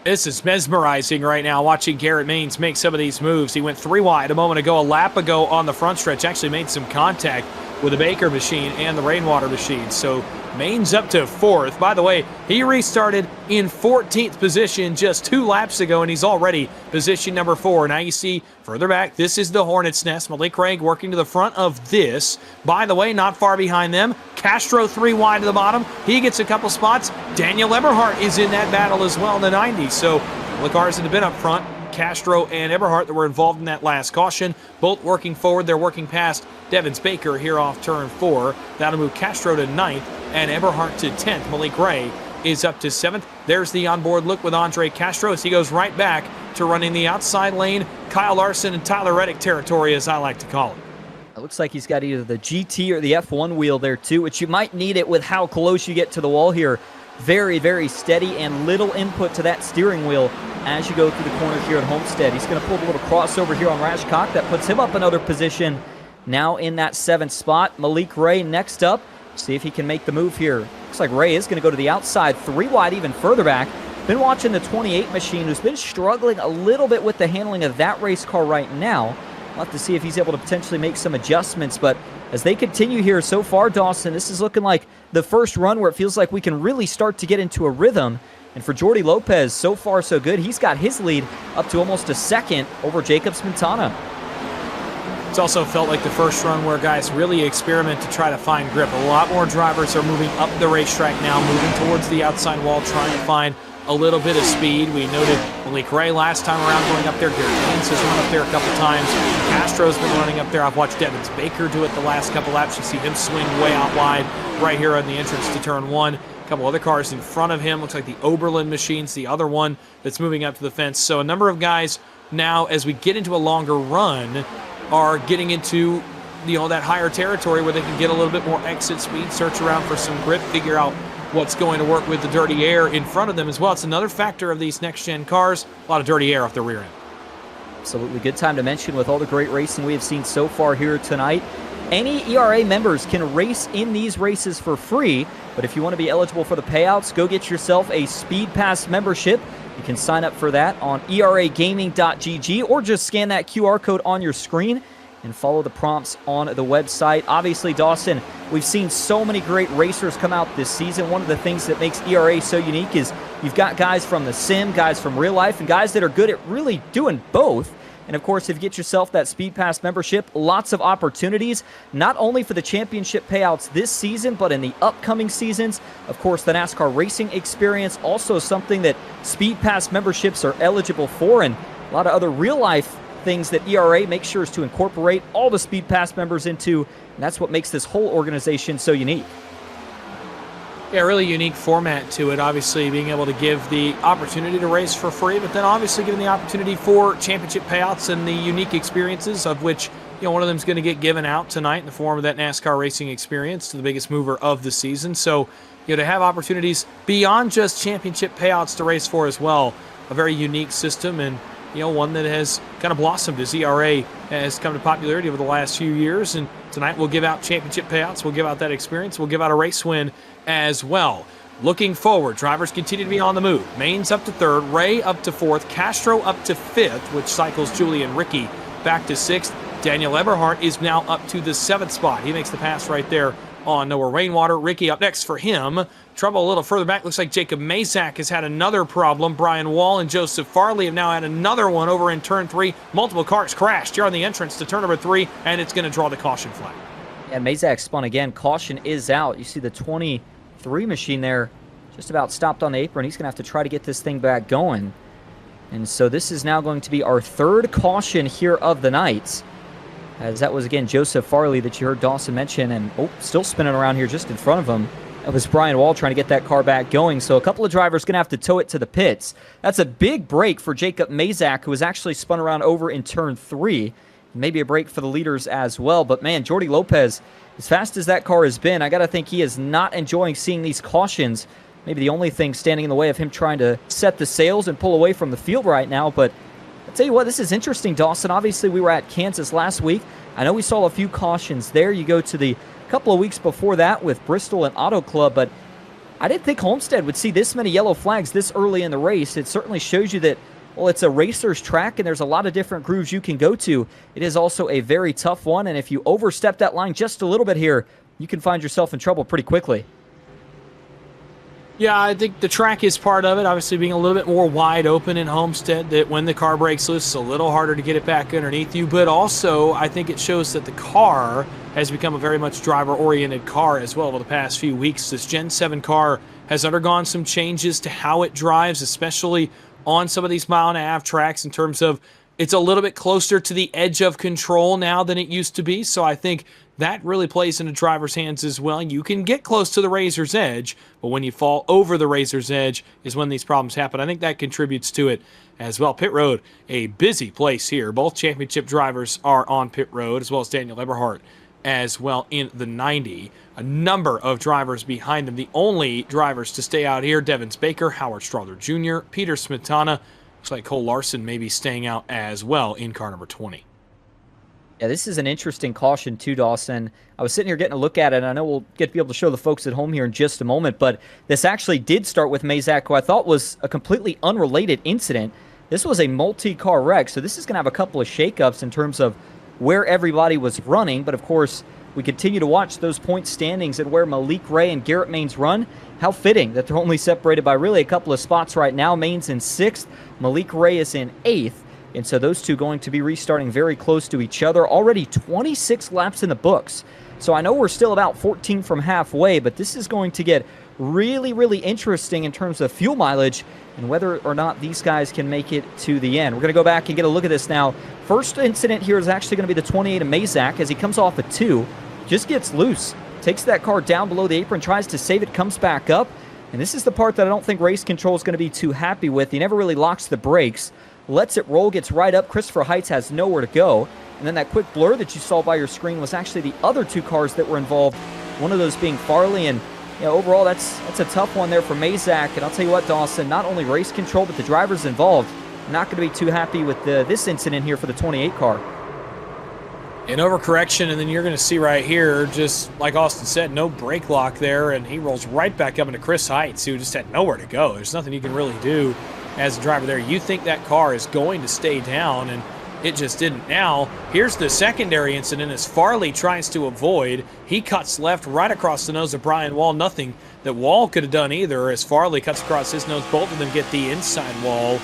This is mesmerizing right now, watching Garrett Maines make some of these moves. He went 3 wide a moment ago, a lap ago on the front stretch, actually made some contact with the Baker machine and the Rainwater machine. So Maines up to 4th. By the way, he restarted in 14th position just 2 laps ago, and he's already position number 4. Now you see further back, this is the Hornet's Nest. Malik Craig working to the front of this. By the way, not far behind them, Castro 3 wide to the bottom. He gets a couple spots. Daniel Eberhardt is in that battle as well in the 90s. So the cars that have been up front, Castro and Eberhardt, that were involved in that last caution, both working forward. They're working past Devins Baker here off turn 4. That'll move Castro to 9th and Eberhardt to 10th. Malik Ray is up to 7th. There's the onboard look with Andre Castro as he goes right back to running the outside lane. Kyle Larson and Tyler Reddick territory, as I like to call it. It looks like he's got either the GT or the F1 wheel there too, which you might need it with how close you get to the wall here. Very, very steady and little input to that steering wheel as you go through the corners here at Homestead. He's going to pull the little crossover here on Rashcock. That puts him up another position now in that 7th spot. Malik Ray next up. See if he can make the move here. Looks like Ray is going to go to the outside, 3 wide, even further back. Been watching the 28 machine, who's been struggling a little bit with the handling of that race car right now. We'll have to see if he's able to potentially make some adjustments, but as they continue here so far, Dawson, this is looking like the first run where it feels like we can really start to get into a rhythm. And for Jordy Lopez, so far so good. He's got his lead up to almost a 2nd over Jacob Spintana. It's also felt like the first run where guys really experiment to try to find grip. A lot more drivers are moving up the racetrack now, moving towards the outside wall, trying to find a little bit of speed. We noted Malik Ray last time around going up there. Garrett Maines has run up there a couple times. Castro's been running up there. I've watched Devins Baker do it the last couple laps. You see him swing way out wide right here on the entrance to turn 1. A couple other cars in front of him. Looks like the Oberlin machine's the other one that's moving up to the fence. So a number of guys now, as we get into a longer run, are getting into that higher territory where they can get a little bit more exit speed, search around for some grip, figure out what's going to work with the dirty air in front of them as well. It's another factor of these next-gen cars, a lot of dirty air off the rear end. Absolutely. Good time to mention with all the great racing we have seen so far here tonight. Any ERA members can race in these races for free, but if you want to be eligible for the payouts, go get yourself a Speedpass membership. You can sign up for that on eragaming.gg or just scan that QR code on your screen and follow the prompts on the website. Obviously, Dawson, we've seen so many great racers come out this season. One of the things that makes ERA so unique is you've got guys from the sim, guys from real life, and guys that are good at really doing both. And of course, if you get yourself that Speedpass membership, lots of opportunities, not only for the championship payouts this season, but in the upcoming seasons. Of course, the NASCAR racing experience, also something that Speedpass memberships are eligible for, and a lot of other real-life things that ERA makes sure is to incorporate all the Speedpass members into, and that's what makes this whole organization so unique. Yeah, really unique format to it. Obviously, being able to give the opportunity to race for free, but then obviously giving the opportunity for championship payouts and the unique experiences, of which one of them is going to get given out tonight in the form of that NASCAR racing experience to the biggest mover of the season. So, to have opportunities beyond just championship payouts to race for as well, a very unique system, and one that has kind of blossomed as ERA has come to popularity over the last few years. And tonight we'll give out championship payouts, we'll give out that experience, we'll give out a race win as well. Looking forward, drivers continue to be on the move. Maines up to 3rd, Ray up to 4th, Castro up to 5th, which cycles Julie and Ricky back to 6th. Daniel Eberhardt is now up to the 7th spot. He makes the pass right there on Noah Rainwater. Ricky up next for him. Trouble a little further back. Looks like Jacob Mazak has had another problem. Brian Wall and Joseph Farley have now had another one over in turn 3. Multiple cars crashed here on the entrance to turn number 3, and it's going to draw the caution flag. Yeah, Mazak spun again. Caution is out. You see the 23 machine there just about stopped on the apron. He's going to have to try to get this thing back going. And so this is now going to be our 3rd caution here of the night. As that was, again, Joseph Farley that you heard Dawson mention. And, still spinning around here just in front of him. That was Brian Wall trying to get that car back going. So a couple of drivers going to have to tow it to the pits. That's a big break for Jacob Mazak, who was actually spun around over in turn 3. Maybe a break for the leaders as well. But, man, Jordy Lopez, as fast as that car has been, I got to think he is not enjoying seeing these cautions. Maybe the only thing standing in the way of him trying to set the sails and pull away from the field right now. But I'll tell you what, this is interesting, Dawson. Obviously, we were at Kansas last week. I know we saw a few cautions there. You go to the couple of weeks before that with Bristol and Auto Club, but I didn't think Homestead would see this many yellow flags this early in the race. It certainly shows you that, well, it's a racer's track and there's a lot of different grooves you can go to. It is also a very tough one, and if you overstep that line just a little bit here, you can find yourself in trouble pretty quickly. Yeah, I think the track is part of it. Obviously being a little bit more wide open in Homestead, that when the car breaks loose, it's a little harder to get it back underneath you. But also, I think it shows that the car has become a very much driver-oriented car as well over the past few weeks. This Gen 7 car has undergone some changes to how it drives, especially on some of these mile-and-a-half tracks, in terms of it's a little bit closer to the edge of control now than it used to be. So I think that really plays into driver's hands as well. You can get close to the razor's edge, but when you fall over the razor's edge is when these problems happen. I think that contributes to it as well. Pit road, a busy place here. Both championship drivers are on pit road, as well as Daniel Eberhardt as well in the 90. A number of drivers behind him. The only drivers to stay out here, Devins Baker, Howard Strother Jr., Peter Smetana. Looks like Cole Larson may be staying out as well in car number 20. Yeah, this is an interesting caution too, Dawson. I was sitting here getting a look at it, and I know we'll be able to show the folks at home here in just a moment, but this actually did start with Mazak, who I thought was a completely unrelated incident. This was a multi-car wreck, so this is going to have a couple of shakeups in terms of where everybody was running, but of course, we continue to watch those point standings and where Malik Ray and Garrett Maines run. How fitting that they're only separated by really a couple of spots right now. Maines in 6th, Malik Ray is in 8th. And so those two going to be restarting very close to each other. Already 26 laps in the books. So I know we're still about 14 from halfway, but this is going to get really, really interesting in terms of fuel mileage and whether or not these guys can make it to the end. We're going to go back and get a look at this now. First incident here is actually going to be the 28 of Mazak as he comes off a 2. Just gets loose. Takes that car down below the apron, tries to save it, comes back up. And this is the part that I don't think race control is going to be too happy with. He never really locks the brakes. Lets it roll, gets right up. Christopher Heights has nowhere to go. And then that quick blur that you saw by your screen was actually the other two cars that were involved, one of those being Farley. And overall, that's a tough one there for Mazak. And I'll tell you what, Dawson, not only race control, but the drivers involved, not going to be too happy with this incident here for the 28 car. An overcorrection, and then you're going to see right here, just like Austin said, no brake lock there, and he rolls right back up into Chris Heights, who just had nowhere to go. There's nothing you can really do as a driver there. You think that car is going to stay down, and it just didn't. Now, here's the secondary incident as Farley tries to avoid. He cuts left right across the nose of Brian Wall. Nothing that Wall could have done either as Farley cuts across his nose. Both of them get the inside wall.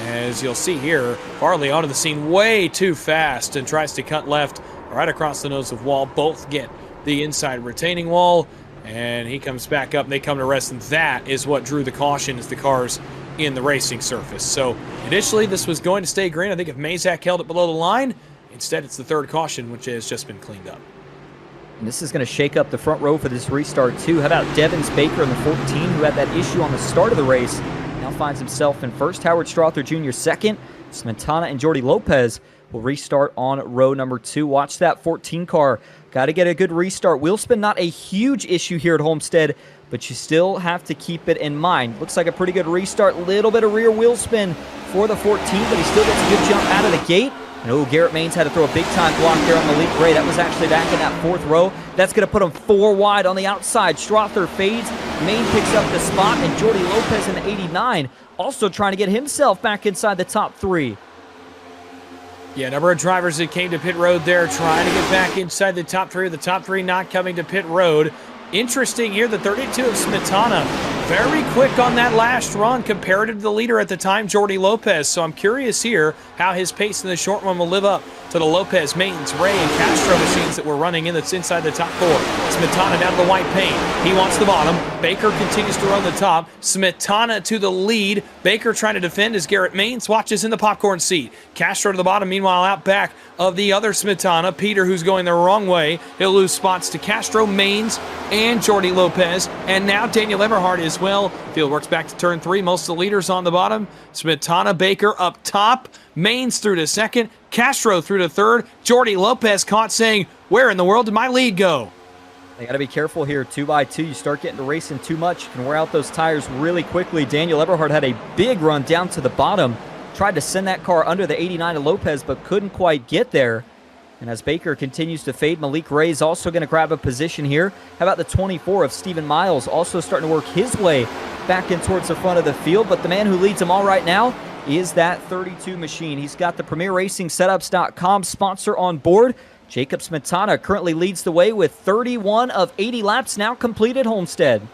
As you'll see here, Farley onto the scene way too fast and tries to cut left right across the nose of Wall. Both get the inside retaining wall, and he comes back up and they come to rest, and that is what drew the caution as the cars in the racing surface. So initially this was going to stay green. I think if Mazak held it below the line, instead it's the third caution, which has just been cleaned up. And this is going to shake up the front row for this restart too. How about Devins Baker in the 14, who had that issue on the start of the race, now finds himself in first. Howard Strother Jr. second. Smetana and Jordy Lopez will restart on row number 2. Watch that 14 car. Got to get a good restart. Wheel spin, not a huge issue here at Homestead, but you still have to keep it in mind. Looks like a pretty good restart. Little bit of rear wheel spin for the 14, but he still gets a good jump out of the gate. And Garrett Maines had to throw a big-time block there on Malik Ray. That was actually back in that 4th row. That's going to put him 4 wide on the outside. Strother fades. Maine picks up the spot, and Jordy Lopez in the 89 also trying to get himself back inside the top 3. Yeah, a number of drivers that came to pit road there trying to get back inside the top 3. The top 3 not coming to pit road. Interesting here, the 32 of Smetana, very quick on that last run compared to the leader at the time, Jordy Lopez. So I'm curious here how his pace in the short run will live up to the Lopez, Maines, Ray, and Castro machines that were running in that's inside the top 4. Smetana down to the white paint. He wants the bottom. Baker continues to run the top. Smetana to the lead. Baker trying to defend as Garrett Maines watches in the popcorn seat. Castro to the bottom, meanwhile out back of the other Smetana. Peter, who's going the wrong way. He'll lose spots to Castro, Maines, and Jordy Lopez. And now Daniel Eberhardt as well. Field works back to turn 3. Most of the leaders on the bottom. Smetana, Baker up top. Maines through to 2nd. Castro through to 3rd. Jordy Lopez caught saying, where in the world did my lead go? They got to be careful here. 2x2, you start getting to racing too much. You can wear out those tires really quickly. Daniel Eberhardt had a big run down to the bottom. Tried to send that car under the 89 of Lopez, but couldn't quite get there. And as Baker continues to fade, Malik Ray is also going to grab a position here. How about the 24 of Stephen Miles, also starting to work his way back in towards the front of the field. But the man who leads them all right now is that 32 machine. He's got the PremierRacingSetups.com sponsor on board. Jacob Smetana currently leads the way with 31 of 80 laps now completed, Homestead.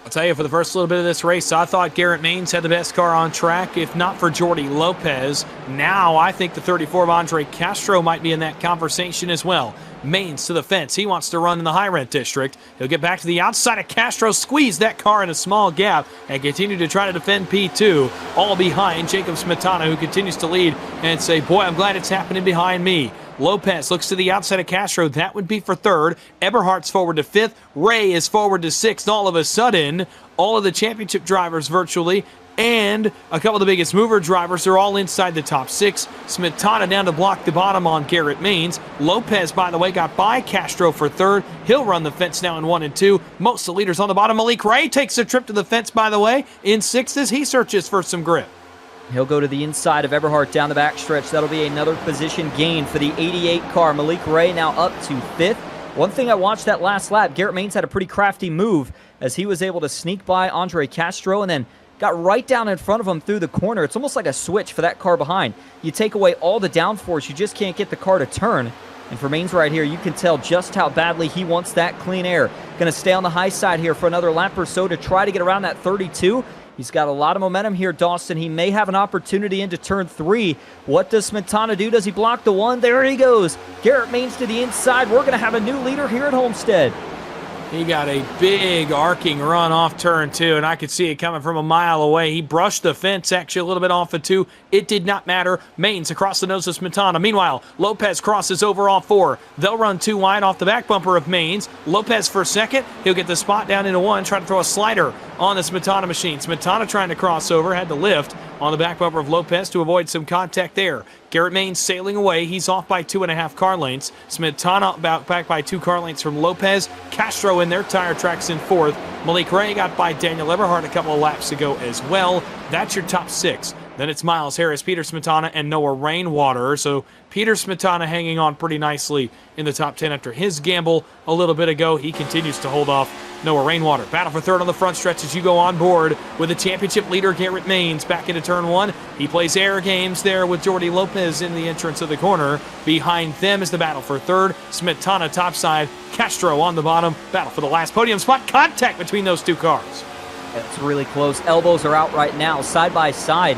I'll tell you, for the first little bit of this race, I thought Garrett Maines had the best car on track, if not for Jordy Lopez. Now I think the 34 of Andre Castro might be in that conversation as well. Maines to the fence. He wants to run in the high rent district. He'll get back to the outside of Castro, squeeze that car in a small gap, and continue to try to defend P2, all behind Jacob Smetana, who continues to lead and say, boy, I'm glad it's happening behind me. Lopez looks to the outside of Castro. That would be for 3rd. Eberhardt's forward to 5th. Ray is forward to 6th. All of a sudden, all of the championship drivers virtually and a couple of the biggest mover drivers are all inside the top 6. Smetana down to block the bottom on Garrett Maines. Lopez, by the way, got by Castro for 3rd. He'll run the fence now in 1 and 2. Most of the leaders on the bottom. Malik Ray takes a trip to the fence, by the way, in 6th as he searches for some grip. He'll go to the inside of Eberhardt down the backstretch. That'll be another position gain for the 88 car. Malik Ray now up to 5th. One thing I watched that last lap, Garrett Maines had a pretty crafty move as he was able to sneak by Andre Castro and then got right down in front of him through the corner. It's almost like a switch for that car behind. You take away all the downforce, you just can't get the car to turn. And for Maines right here, you can tell just how badly he wants that clean air. Going to stay on the high side here for another lap or so to try to get around that 32. He's got a lot of momentum here, Dawson. He may have an opportunity into turn 3. What does Smetana do? Does he block the 1? There he goes. Garrett Maines to the inside. We're going to have a new leader here at Homestead. He got a big arcing run off turn 2, and I could see it coming from a mile away. He brushed the fence actually a little bit off of 2. It did not matter. Maines across the nose of Smetana. Meanwhile, Lopez crosses over off 4. They'll run 2 wide off the back bumper of Maines. Lopez for 2nd. He'll get the spot down into 1, try to throw a slider on the Smetana machine. Smetana trying to cross over, had to lift on the back bumper of Lopez to avoid some contact there. Garrett Maines sailing away. He's off by 2.5 car lengths. Smetana back by 2 car lengths from Lopez. Castro in their tire tracks in 4th. Malik Ray got by Daniel Eberhardt a couple of laps ago as well. That's your top 6. Then it's Miles Harris, Peter Smetana, and Noah Rainwater. So Peter Smetana hanging on pretty nicely in the top 10 after his gamble a little bit ago. He continues to hold off Noah Rainwater. Battle for 3rd on the front stretch as you go on board with the championship leader Garrett Maines back into turn 1. He plays air games there with Jordy Lopez in the entrance of the corner. Behind them is the battle for 3rd. Smetana topside, Castro on the bottom. Battle for the last podium spot. Contact between those 2 cars. It's really close. Elbows are out right now, side by side.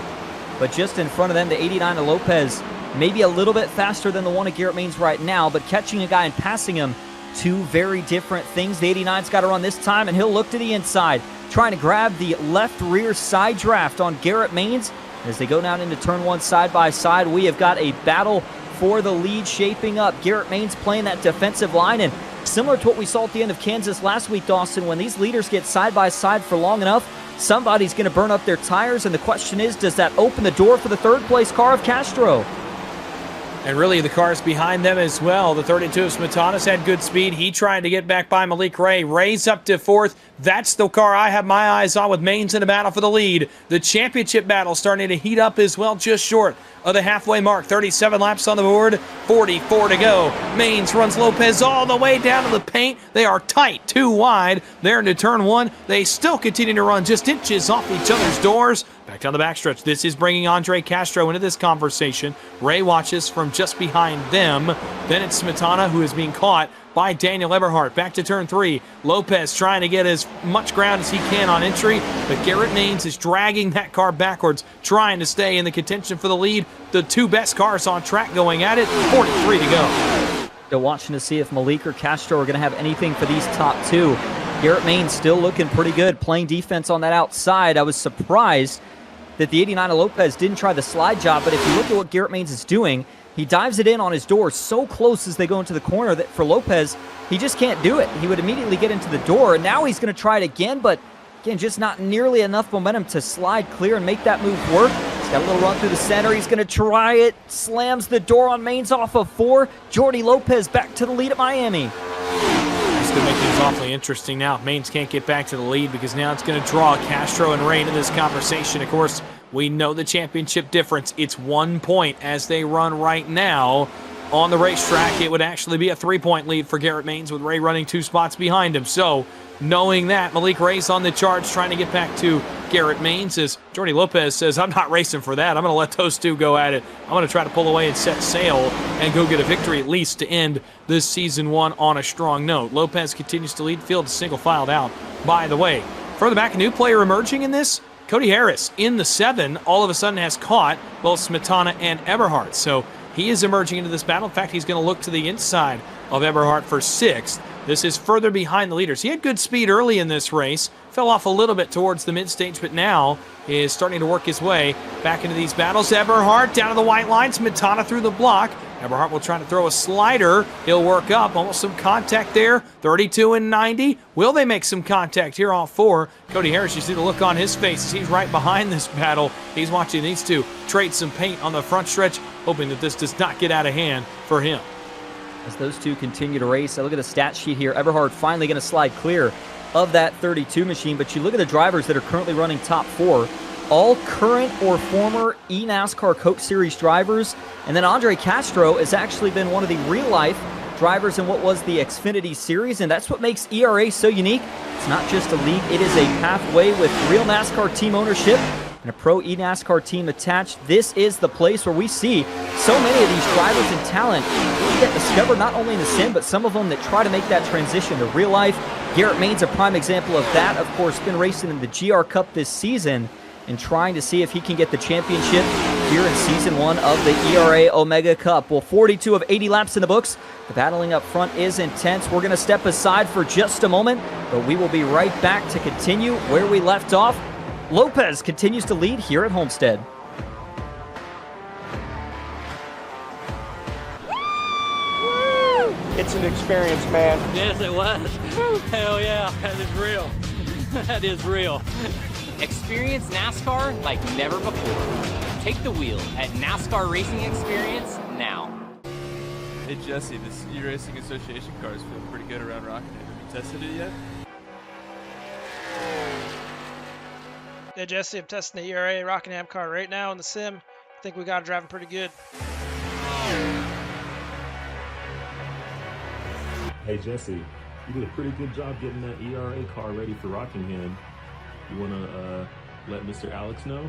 But just in front of them, the 89 of Lopez, maybe a little bit faster than the one of Garrett Maines right now, but catching a guy and passing him, 2 very different things. The 89's got to run this time, and he'll look to the inside, trying to grab the left rear side draft on Garrett Maines. As they go down into turn 1 side by side, we have got a battle for the lead shaping up. Garrett Maines playing that defensive line, and similar to what we saw at the end of Kansas last week, Dawson, when these leaders get side by side for long enough, somebody's going to burn up their tires, and the question is, does that open the door for the 3rd place car of Castro? And really, the cars behind them as well. The 32 of Smetana's had good speed. He tried to get back by Malik Ray. Ray's up to fourth. That's the car I have my eyes on, with Maines in the battle for the lead. The championship battle starting to heat up as well, just short of the halfway mark. 37 laps on the board, 44 to go. Maines runs Lopez all the way down to the paint. They are tight, too wide. They're into turn one. They still continue to run just inches off each other's doors. Back down the backstretch. This is bringing Andre Castro into this conversation. Ray watches from just behind them. Then it's Smetana, who is being caught by Daniel Eberhardt. Back to turn three. Lopez trying to get as much ground as he can on entry, but Garrett Maines is dragging that car backwards, trying to stay in the contention for the lead. The two best cars on track going at it. 43 to go. Still watching to see if Malik or Castro are going to have anything for these top two. Garrett Maines still looking pretty good, playing defense on that outside. I was surprised that the 89 of Lopez didn't try the slide job, but if you look at what Garrett Maines is doing, he dives it in on his door so close as they go into the corner that for Lopez, he just can't do it. He would immediately get into the door, and now he's going to try it again, but again, just not nearly enough momentum to slide clear and make that move work. He's got a little run through the center. He's going to try it. Slams the door on Maines off of 4. Jordy Lopez back to the lead at Miami. It's going to make things awfully interesting now. Maines can't get back to the lead because now it's going to draw Castro and Ray into this conversation. Of course, we know the championship difference. It's 1 point as they run right now. On the racetrack, it would actually be a 3-point lead for Garrett Maines, with Ray running 2 spots behind him. So, knowing that, Malik Ray's on the charge, trying to get back to Garrett Maines, as Jordy Lopez says, I'm not racing for that. I'm going to let those two go at it. I'm going to try to pull away and set sail and go get a victory, at least to end this season 1 on a strong note. Lopez continues to lead field, single filed out. By the way, further back, a new player emerging in this, Cody Harris in the 7 all of a sudden has caught both Smetana and Eberhardt. So he is emerging into this battle. In fact, he's going to look to the inside of Eberhardt for 6th. This is further behind the leaders. He had good speed early in this race, fell off a little bit towards the mid-stage, but now is starting to work his way back into these battles. Eberhardt down to the white line, Smetana through the block. Eberhardt will try to throw a slider. He'll work up. Almost some contact there. 32 and 90. Will they make some contact here off 4? Cody Harris, you see the look on his face as he's right behind this battle. He's watching these two trade some paint on the front stretch, hoping that this does not get out of hand for him. As those two continue to race, I look at the stat sheet here. Eberhardt finally going to slide clear of that 32 machine, but you look at the drivers that are currently running top 4. All current or former eNASCAR Coke Series drivers. And then Andre Castro has actually been one of the real-life drivers in what was the Xfinity Series, and that's what makes ERA so unique. It's not just a league, it is a pathway with real NASCAR team ownership and a pro eNASCAR team attached. This is the place where we see so many of these drivers and talent really get discovered, not only in the sim, but some of them that try to make that transition to real life. Garrett Maines, a prime example of that, of course, been racing in the GR Cup this season and trying to see if he can get the championship here in Season 1 of the ERA Omega Cup. Well, 42 of 80 laps in the books. The battling up front is intense. We're going to step aside for just a moment, but we will be right back to continue where we left off. Lopez continues to lead here at Homestead. It's an experience, man. Yes, it was. Hell yeah, that is real. That is real. Experience NASCAR like never before. Take the wheel at NASCAR Racing Experience now. Hey Jesse, this eRacing Association cars feel pretty good around Rockingham. Have you tested it yet? Yeah, Jesse, I'm testing the ERA Rockingham car right now in the sim. I think we got it driving pretty good. Hey Jesse, you did a pretty good job getting that ERA car ready for Rockingham. You want to let Mr. Alex know?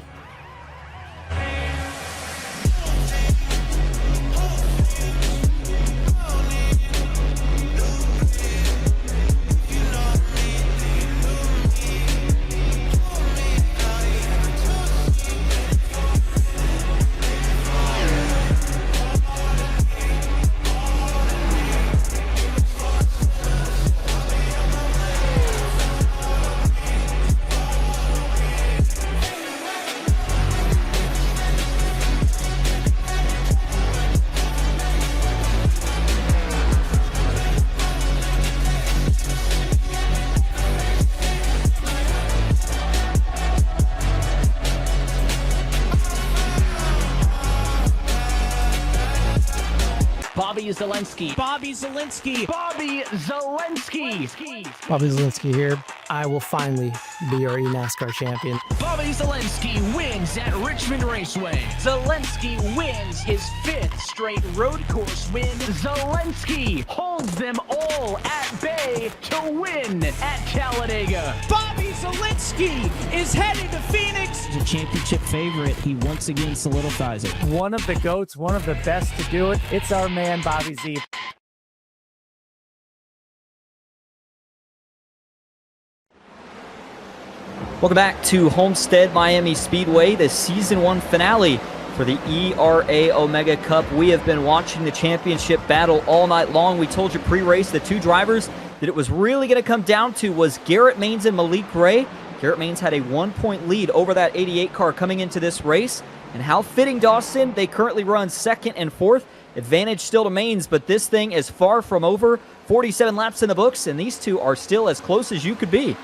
Bobby Zelensky. Bobby Zelensky. Bobby Zelensky. Bobby Zelensky here. I will finally be your eNASCAR champion. Bobby Zelensky wins at Richmond Raceway. Zelensky wins his 5th straight road course win. Zelensky holds them all at bay to win at Talladega. Bobby Zelensky is headed to Phoenix. He's a championship favorite. He once again solidifies it. One of the GOATs, one of the best to do it. It's our man, Bobby Z. Welcome back to Homestead-Miami Speedway, the Season 1 finale for the ERA Omega Cup. We have been watching the championship battle all night long. We told you pre-race the two drivers that it was really going to come down to was Garrett Maines and Malik Ray. Garrett Maines had a 1-point lead over that 88 car coming into this race. And how fitting, Dawson, they currently run 2nd and 4th. Advantage still to Maines, but this thing is far from over. 47 laps in the books, and these two are still as close as you could be.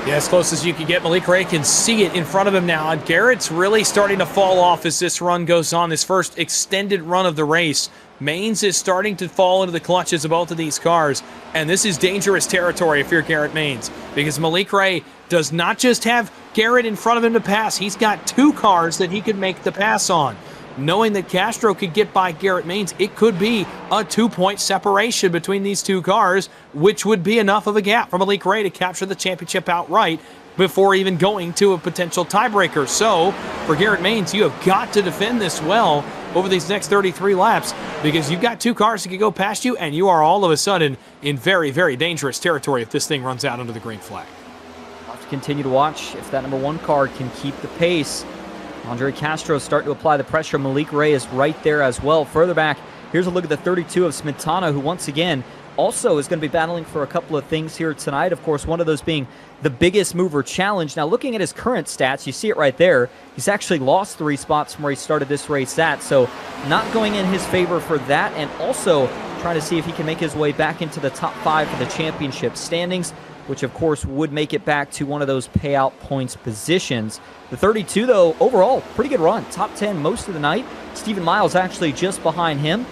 Yeah, as close as you can get. Malik Ray can see it in front of him now. And Garrett's really starting to fall off as this run goes on, this first extended run of the race. Maines is starting to fall into the clutches of both of these cars. And this is dangerous territory if you're Garrett Maines, because Malik Ray does not just have Garrett in front of him to pass. He's got 2 cars that he could make the pass on. Knowing that Castro could get by Garrett Maines, it could be a 2-point separation between these 2 cars, which would be enough of a gap for Malik Ray to capture the championship outright before even going to a potential tiebreaker. So, for Garrett Maines, you have got to defend this well over these next 33 laps, because you've got 2 cars that can go past you, and you are all of a sudden in very, very dangerous territory if this thing runs out under the green flag. We'll have to continue to watch if that number 1 car can keep the pace. Andre Castro starting to apply the pressure. Malik Ray is right there as well. Further back, here's a look at the 32 of Smetana, who once again also is going to be battling for a couple of things here tonight. Of course, one of those being the biggest mover challenge. Now, looking at his current stats, you see it right there. He's actually lost 3 spots from where he started this race at, so not going in his favor for that, and also trying to see if he can make his way back into the top 5 for the championship standings, which of course would make it back to one of those payout points positions. The 32, though, overall, pretty good run. Top 10 most of the night. Stephen Miles actually just behind him.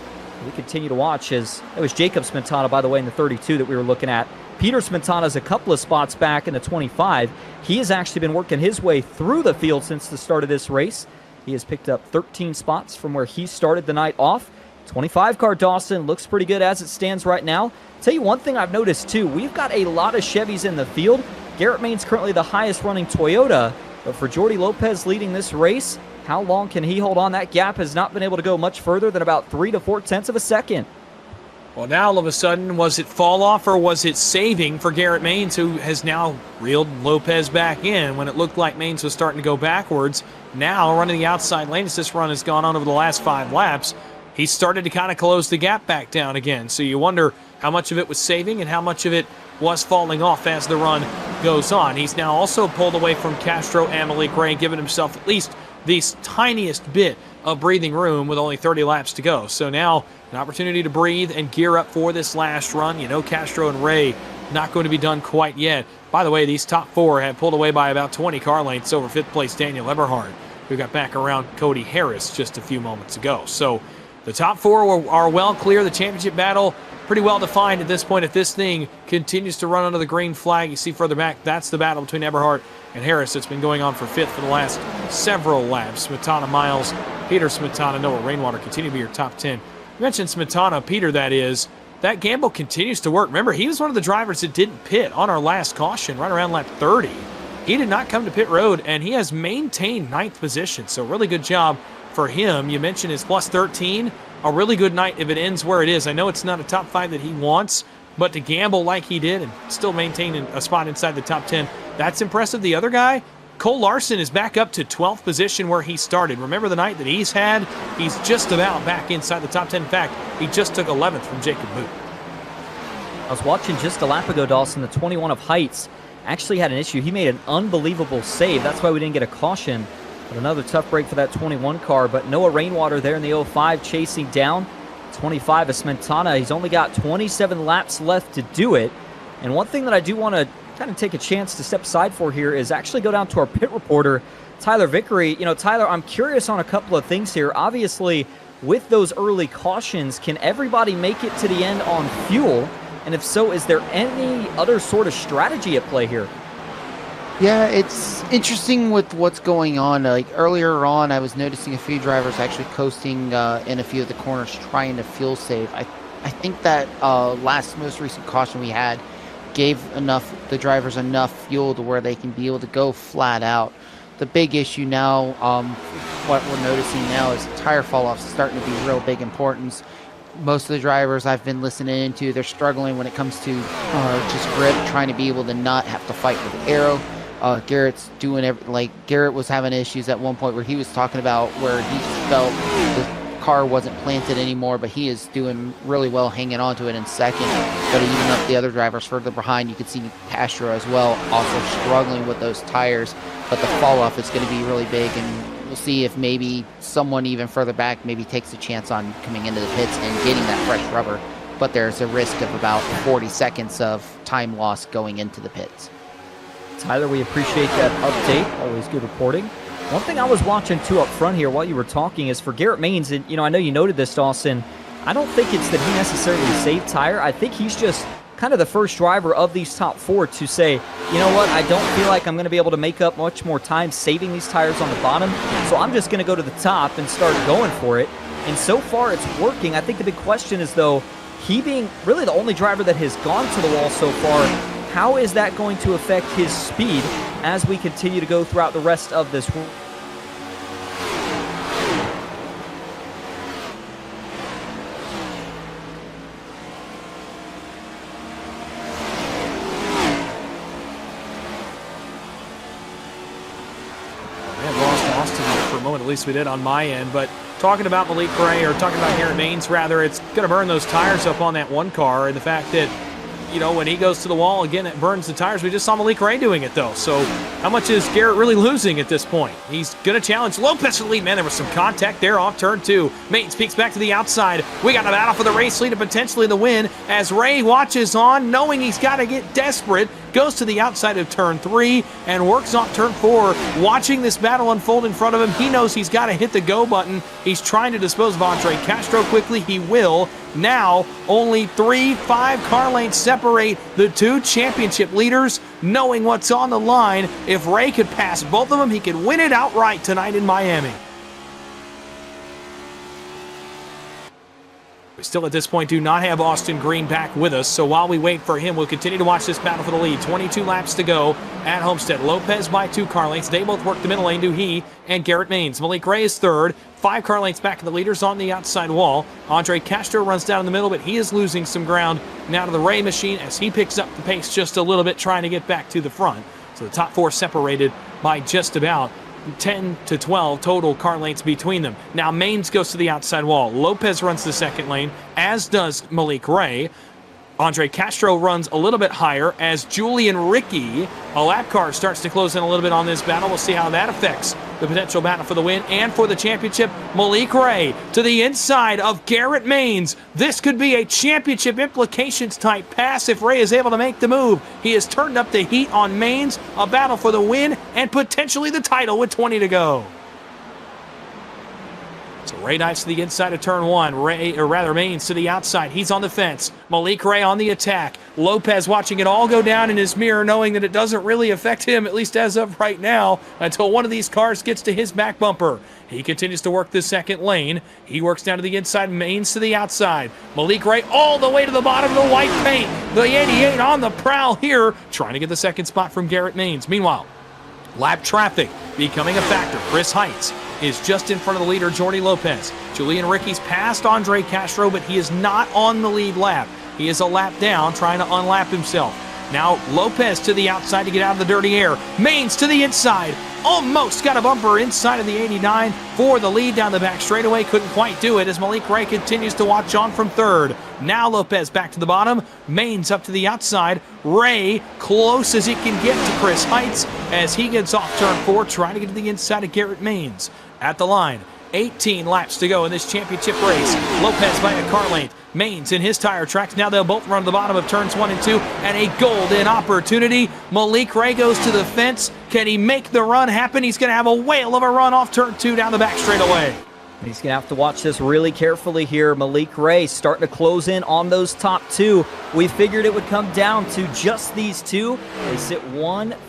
We continue to watch as it was Jacob Smetana, by the way, in the 32 that we were looking at. Peter Smetana's a couple of spots back in the 25. He has actually been working his way through the field since the start of this race. He has picked up 13 spots from where he started the night off. 25 car Dawson looks pretty good as it stands right now. Tell you one thing I've noticed too, we've got a lot of Chevys in the field. Garrett Maines currently the highest running Toyota, but for Jordi Lopez leading this race, how long can he hold on? That gap has not been able to go much further than about 3 to 4 tenths of a second. Well, now all of a sudden, was it fall off or was it saving for Garrett Maines, who has now reeled Lopez back in when it looked like Maines was starting to go backwards? Now, running the outside lane as this run has gone on over the last 5 laps, he started to kind of close the gap back down again. So you wonder how much of it was saving and how much of it was falling off as the run goes on. He's now also pulled away from Castro and Malik Ray, giving himself at least the tiniest bit of breathing room with only 30 laps to go. So now an opportunity to breathe and gear up for this last run. You know, Castro and Ray not going to be done quite yet. By the way, these top 4 have pulled away by about 20 car lengths over 5th place Daniel Eberhard, who got back around Cody Harris just a few moments ago. So the top 4 are well clear. The championship battle pretty well defined at this point. If this thing continues to run under the green flag, you see further back, that's the battle between Eberhard and Harris that's been going on for 5th for the last several laps. Smetana, Miles, Peter Smetana, Noah Rainwater continue to be your top 10. You mentioned Smetana, Peter, that is. That gamble continues to work. Remember, he was one of the drivers that didn't pit on our last caution, right around lap 30. He did not come to pit road, and he has maintained 9th position, so really good job for him. You mentioned his plus 13. A really good night if it ends where it is. I know it's not a top 5 that he wants, but to gamble like he did and still maintain a spot inside the top 10, that's impressive. The other guy, Cole Larson, is back up to 12th position where he started. Remember the night that he's had? He's just about back inside the top 10. In fact, he just took 11th from Jacob Boot. I was watching just a lap ago, Dawson, the 21 of Heights actually had an issue. He made an unbelievable save. That's why we didn't get a caution. But another tough break for that 21 car. But Noah Rainwater there in the 05 chasing down 25 of Smetana. He's only got 27 laps left to do it. And one thing that I do want to kind of take a chance to step aside for here is actually go down to our pit reporter, Tyler Vickery. You know, Tyler, I'm curious on a couple of things here. Obviously, with those early cautions, can everybody make it to the end on fuel? And if so, is there any other sort of strategy at play here? Yeah, it's interesting with what's going on. Like earlier on, I was noticing a few drivers actually coasting in a few of the corners trying to fuel save. I think that most recent caution we had gave the drivers enough fuel to where they can be able to go flat out. The big issue now, what we're noticing now is tire fall-offs starting to be real big importance. Most of the drivers I've been listening to, they're struggling when it comes to just grip, trying to be able to not have to fight with the aero. Garrett's doing Garrett was having issues at one point where he was talking about where he felt the car wasn't planted anymore, but he is doing really well hanging on to it in second. But even up the other drivers further behind, you can see Castro as well also struggling with those tires. But the fall off is going to be really big, and we'll see if maybe someone even further back maybe takes a chance on coming into the pits and getting that fresh rubber. But there's a risk of about 40 seconds of time loss going into the pits. Tyler, we appreciate that update. Always good reporting. One thing I was watching too up front here while you were talking is for Garrett Maines, and I know you noted this, Dawson, I don't think it's that he necessarily saved tire. I think he's just kind of the first driver of these top four to say, you know what, I don't feel like I'm going to be able to make up much more time saving these tires on the bottom, so I'm just going to go to the top and start going for it. And so far it's working. I think the big question is, though, he being really the only driver that has gone to the wall so far, how is that going to affect his speed as we continue to go throughout the rest of this week? For a moment, at least we did on my end, but talking about Malik Gray, or talking about Garrett Maines rather, it's going to burn those tires up on that one car, and the fact that when he goes to the wall, again, it burns the tires. We just saw Malik Gray doing it, though. So how much is Garrett really losing at this point? He's going to challenge Lopez for the lead. Man, there was some contact there off turn 2. Maines peeks back to the outside. We got a battle for the race lead and potentially the win as Ray watches on, knowing he's got to get desperate. Goes to the outside of turn 3 and works on turn 4. Watching this battle unfold in front of him, he knows he's got to hit the go button. He's trying to dispose of Andre Castro quickly. He will. Now, only 5 car lengths separate the two championship leaders, knowing what's on the line. If Ray could pass both of them, he could win it outright tonight in Miami. We still at this point do not have Austin Green back with us, so while we wait for him, we'll continue to watch this battle for the lead. 22 laps to go at Homestead. Lopez by 2 car lengths. They both work the middle lane, do he and Garrett Maines. Malik Gray is third. 5 car lengths back to the leaders on the outside wall. Andre Castro runs down in the middle, but he is losing some ground now to the Ray machine as he picks up the pace just a little bit, trying to get back to the front. So the top 4 separated by just about 10 to 12 total car lengths between them. Now Maines goes to the outside wall. Lopez runs the second lane, as does Malik Ray. Andre Castro runs a little bit higher as Julian Ricky, a lap car, starts to close in a little bit on this battle. We'll see how that affects the potential battle for the win and for the championship. Malik Ray to the inside of Garrett Maines. This could be a championship implications type pass if Ray is able to make the move. He has turned up the heat on Maines. A battle for the win and potentially the title with 20 to go. So Ray dives to the inside of turn 1. Maines to the outside. He's on the fence. Malik Ray on the attack. Lopez watching it all go down in his mirror, knowing that it doesn't really affect him, at least as of right now, until one of these cars gets to his back bumper. He continues to work the second lane. He works down to the inside. Maines to the outside. Malik Ray all the way to the bottom of the white paint. The 88 on the prowl here, trying to get the second spot from Garrett Maines. Meanwhile, lap traffic becoming a factor. Chris Heights is just in front of the leader, Jordy Lopez. Julian Ricky's passed Andre Castro, but he is not on the lead lap. He is a lap down, trying to unlap himself. Now Lopez to the outside to get out of the dirty air. Maines to the inside. Almost got a bumper inside of the 89 for the lead down the back straightaway. Couldn't quite do it as Malik Ray continues to watch on from third. Now Lopez back to the bottom. Maines up to the outside. Ray close as he can get to Chris Heights as he gets off turn 4, trying to get to the inside of Garrett Maines. At the line, 18 laps to go in this championship race. Lopez by a car length. Maines in his tire tracks. Now they'll both run to the bottom of turns 1 and 2, and a golden opportunity. Malik Ray goes to the fence. Can he make the run happen? He's going to have a whale of a run off turn 2 down the back straightaway. He's going to have to watch this really carefully here. Malik Ray starting to close in on those top two. We figured it would come down to just these two. They sit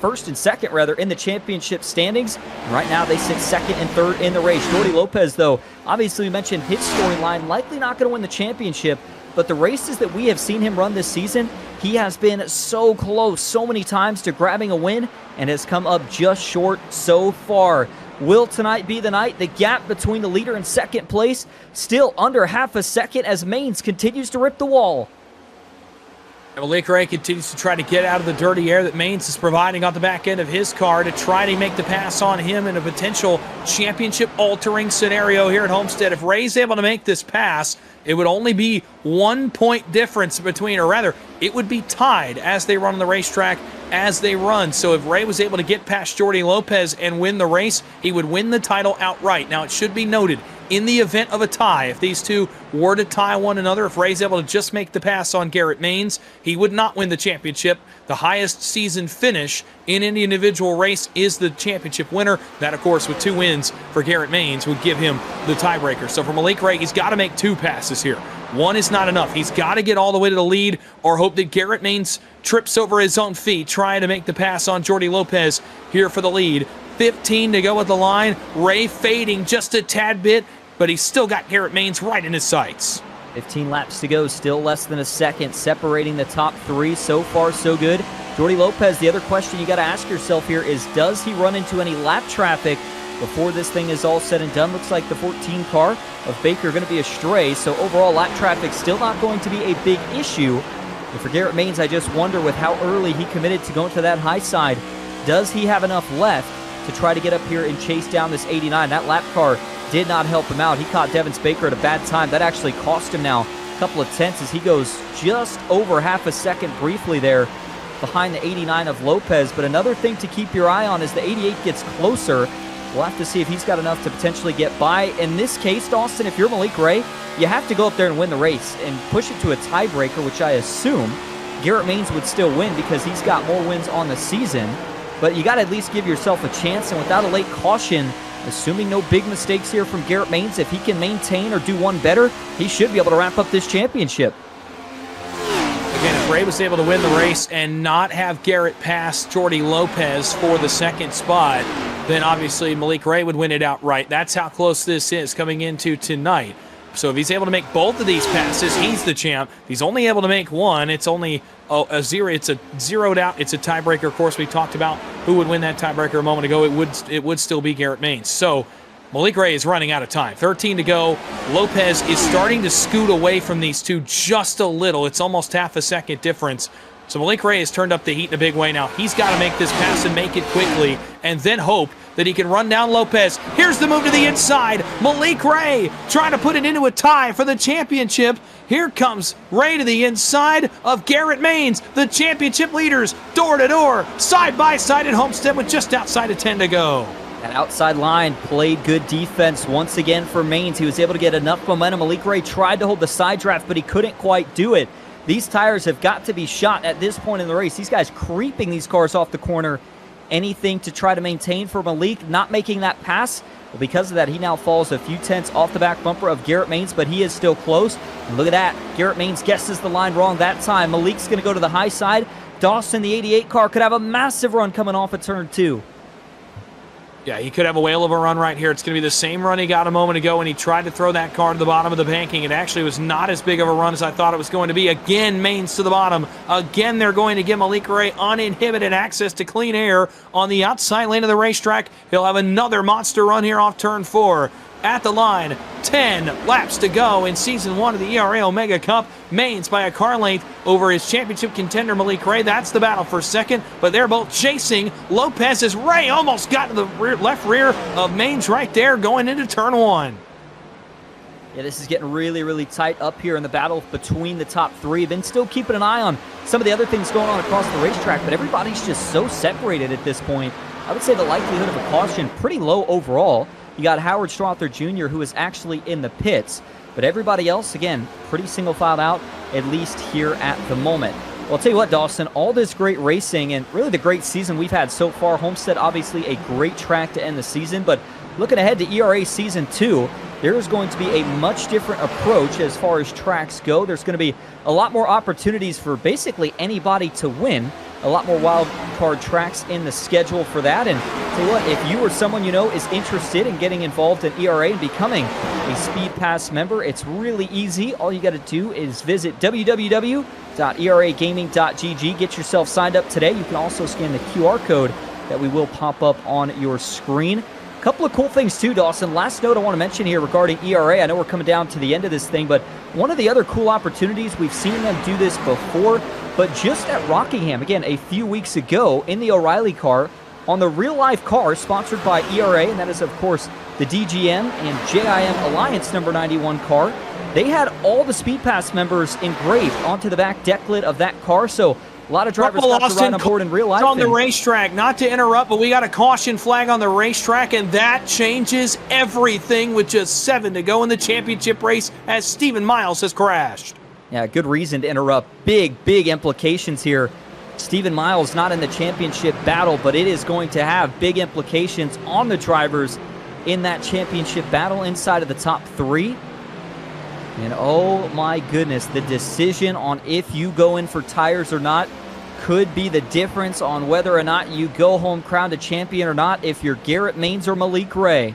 first and second in the championship standings. And right now they sit second and third in the race. Jordy Lopez, though, obviously we mentioned his storyline, likely not going to win the championship. But the races that we have seen him run this season, he has been so close so many times to grabbing a win and has come up just short so far. Will tonight be the night? The gap between the leader and second place still under half a second as Maines continues to rip the wall. And Malik Ray continues to try to get out of the dirty air that Maines is providing on the back end of his car to try to make the pass on him in a potential championship-altering scenario here at Homestead. If Ray's able to make this pass, it would only be 1 point difference between, or rather, it would be tied as they run on the racetrack as they run. So if Ray was able to get past Jordy Lopez and win the race, he would win the title outright. Now, it should be noted, in the event of a tie, if these two were to tie one another, if Ray's able to just make the pass on Garrett Maines, he would not win the championship. The highest season finish in any individual race is the championship winner. That, of course, with 2 wins for Garrett Maines would give him the tiebreaker. So for Malik Ray, he's got to make 2 passes here. 1 is not enough. He's got to get all the way to the lead or hope that Garrett Maines trips over his own feet trying to make the pass on Jordy Lopez here for the lead. 15 to go at the line. Ray fading just a tad bit, but he's still got Garrett Maines right in his sights. 15 laps to go, still less than a second separating the top 3. So far, so good. Jordy Lopez, the other question you got to ask yourself here is, does he run into any lap traffic before this thing is all said and done? Looks like the 14 car of Baker going to be astray, so overall lap traffic still not going to be a big issue. And for Garrett Maines, I just wonder with how early he committed to going to that high side, does he have enough left to try to get up here and chase down this 89? That lap car did not help him out. He caught Devin Baker at a bad time. That actually cost him now a couple of tenths as he goes just over half a second briefly there behind the 89 of Lopez. But another thing to keep your eye on as the 88 gets closer, we'll have to see if he's got enough to potentially get by. In this case, Dawson, if you're Malik Ray, you have to go up there and win the race and push it to a tiebreaker, which I assume Garrett Maines would still win because he's got more wins on the season. But you got to at least give yourself a chance, and without a late caution, assuming no big mistakes here from Garrett Maines, if he can maintain or do one better, he should be able to wrap up this championship. Again, if Ray was able to win the race and not have Garrett pass Jordy Lopez for the second spot, then obviously Malik Ray would win it outright. That's how close this is coming into tonight. So if he's able to make both of these passes, he's the champ. If he's only able to make one, it's only a zero. It's a zeroed out. It's a tiebreaker. Of course, we talked about who would win that tiebreaker a moment ago. It would still be Garrett Maines. So Malik Ray is running out of time. 13 to go. Lopez is starting to scoot away from these two just a little. It's almost half a second difference. So Malik Ray has turned up the heat in a big way now. He's got to make this pass and make it quickly, and then hope that he can run down Lopez. Here's the move to the inside. Malik Ray trying to put it into a tie for the championship. Here comes Ray to the inside of Garrett Maines. The championship leaders, door to door, side by side at Homestead with just outside of 10 to go. That outside line played good defense once again for Maines. He was able to get enough momentum. Malik Ray tried to hold the side draft, but he couldn't quite do it. These tires have got to be shot at this point in the race. These guys creeping these cars off the corner. Anything to try to maintain for Malik, not making that pass. Well, because of that, he now falls a few tenths off the back bumper of Garrett Maines, but he is still close. And look at that. Garrett Maines guesses the line wrong that time. Malik's going to go to the high side. Dawson, the 88 car, could have a massive run coming off of turn 2. Yeah, he could have a whale of a run right here. It's going to be the same run he got a moment ago when he tried to throw that car to the bottom of the banking. It actually was not as big of a run as I thought it was going to be. Again, Maines to the bottom. Again, they're going to give Malik Ray uninhibited access to clean air on the outside lane of the racetrack. He'll have another monster run here off turn 4. At the line, 10 laps to go in Season 1 of the ERA Omega Cup. Maines by a car length over his championship contender Malik Ray. That's the battle for second, but they're both chasing Lopez as Ray almost got to the left rear of Maines right there going into turn 1. Yeah, this is getting really, really tight up here in the battle between the top 3. Been still keeping an eye on some of the other things going on across the racetrack, but everybody's just so separated at this point. I would say the likelihood of a caution pretty low overall. You got Howard Strother Jr., who is actually in the pits. But everybody else, again, pretty single-filed out, at least here at the moment. Well, I'll tell you what, Dawson, all this great racing and really the great season we've had so far. Homestead, obviously, a great track to end the season. But looking ahead to ERA Season 2, there's going to be a much different approach as far as tracks go. There's going to be a lot more opportunities for basically anybody to win. A lot more wild card tracks in the schedule for that. And tell you what, if you or someone you know is interested in getting involved in ERA and becoming a Speedpass member, it's really easy. All you got to do is visit www.eragaming.gg. Get yourself signed up today. You can also scan the QR code that we will pop up on your screen. A couple of cool things too, Dawson. Last note I want to mention here regarding ERA. I know we're coming down to the end of this thing, but one of the other cool opportunities, we've seen them do this before, but just at Rockingham, again, a few weeks ago in the O'Reilly car, on the real-life car sponsored by ERA, and that is, of course, the DGM and JIM Alliance number 91 car, they had all the Speedpass members engraved onto the back deck lid of that car, so a lot of drivers got to ride on board in real life. On the racetrack, not to interrupt, but we got a caution flag on the racetrack, and that changes everything with just 7 to go in the championship race as Stephen Miles has crashed. Yeah, good reason to interrupt. Big implications here. Stephen Miles not in the championship battle, but it is going to have big implications on the drivers in that championship battle inside of the top 3. And oh my goodness, the decision on if you go in for tires or not could be the difference on whether or not you go home crowned a champion or not if you're Garrett Maines or Malik Ray.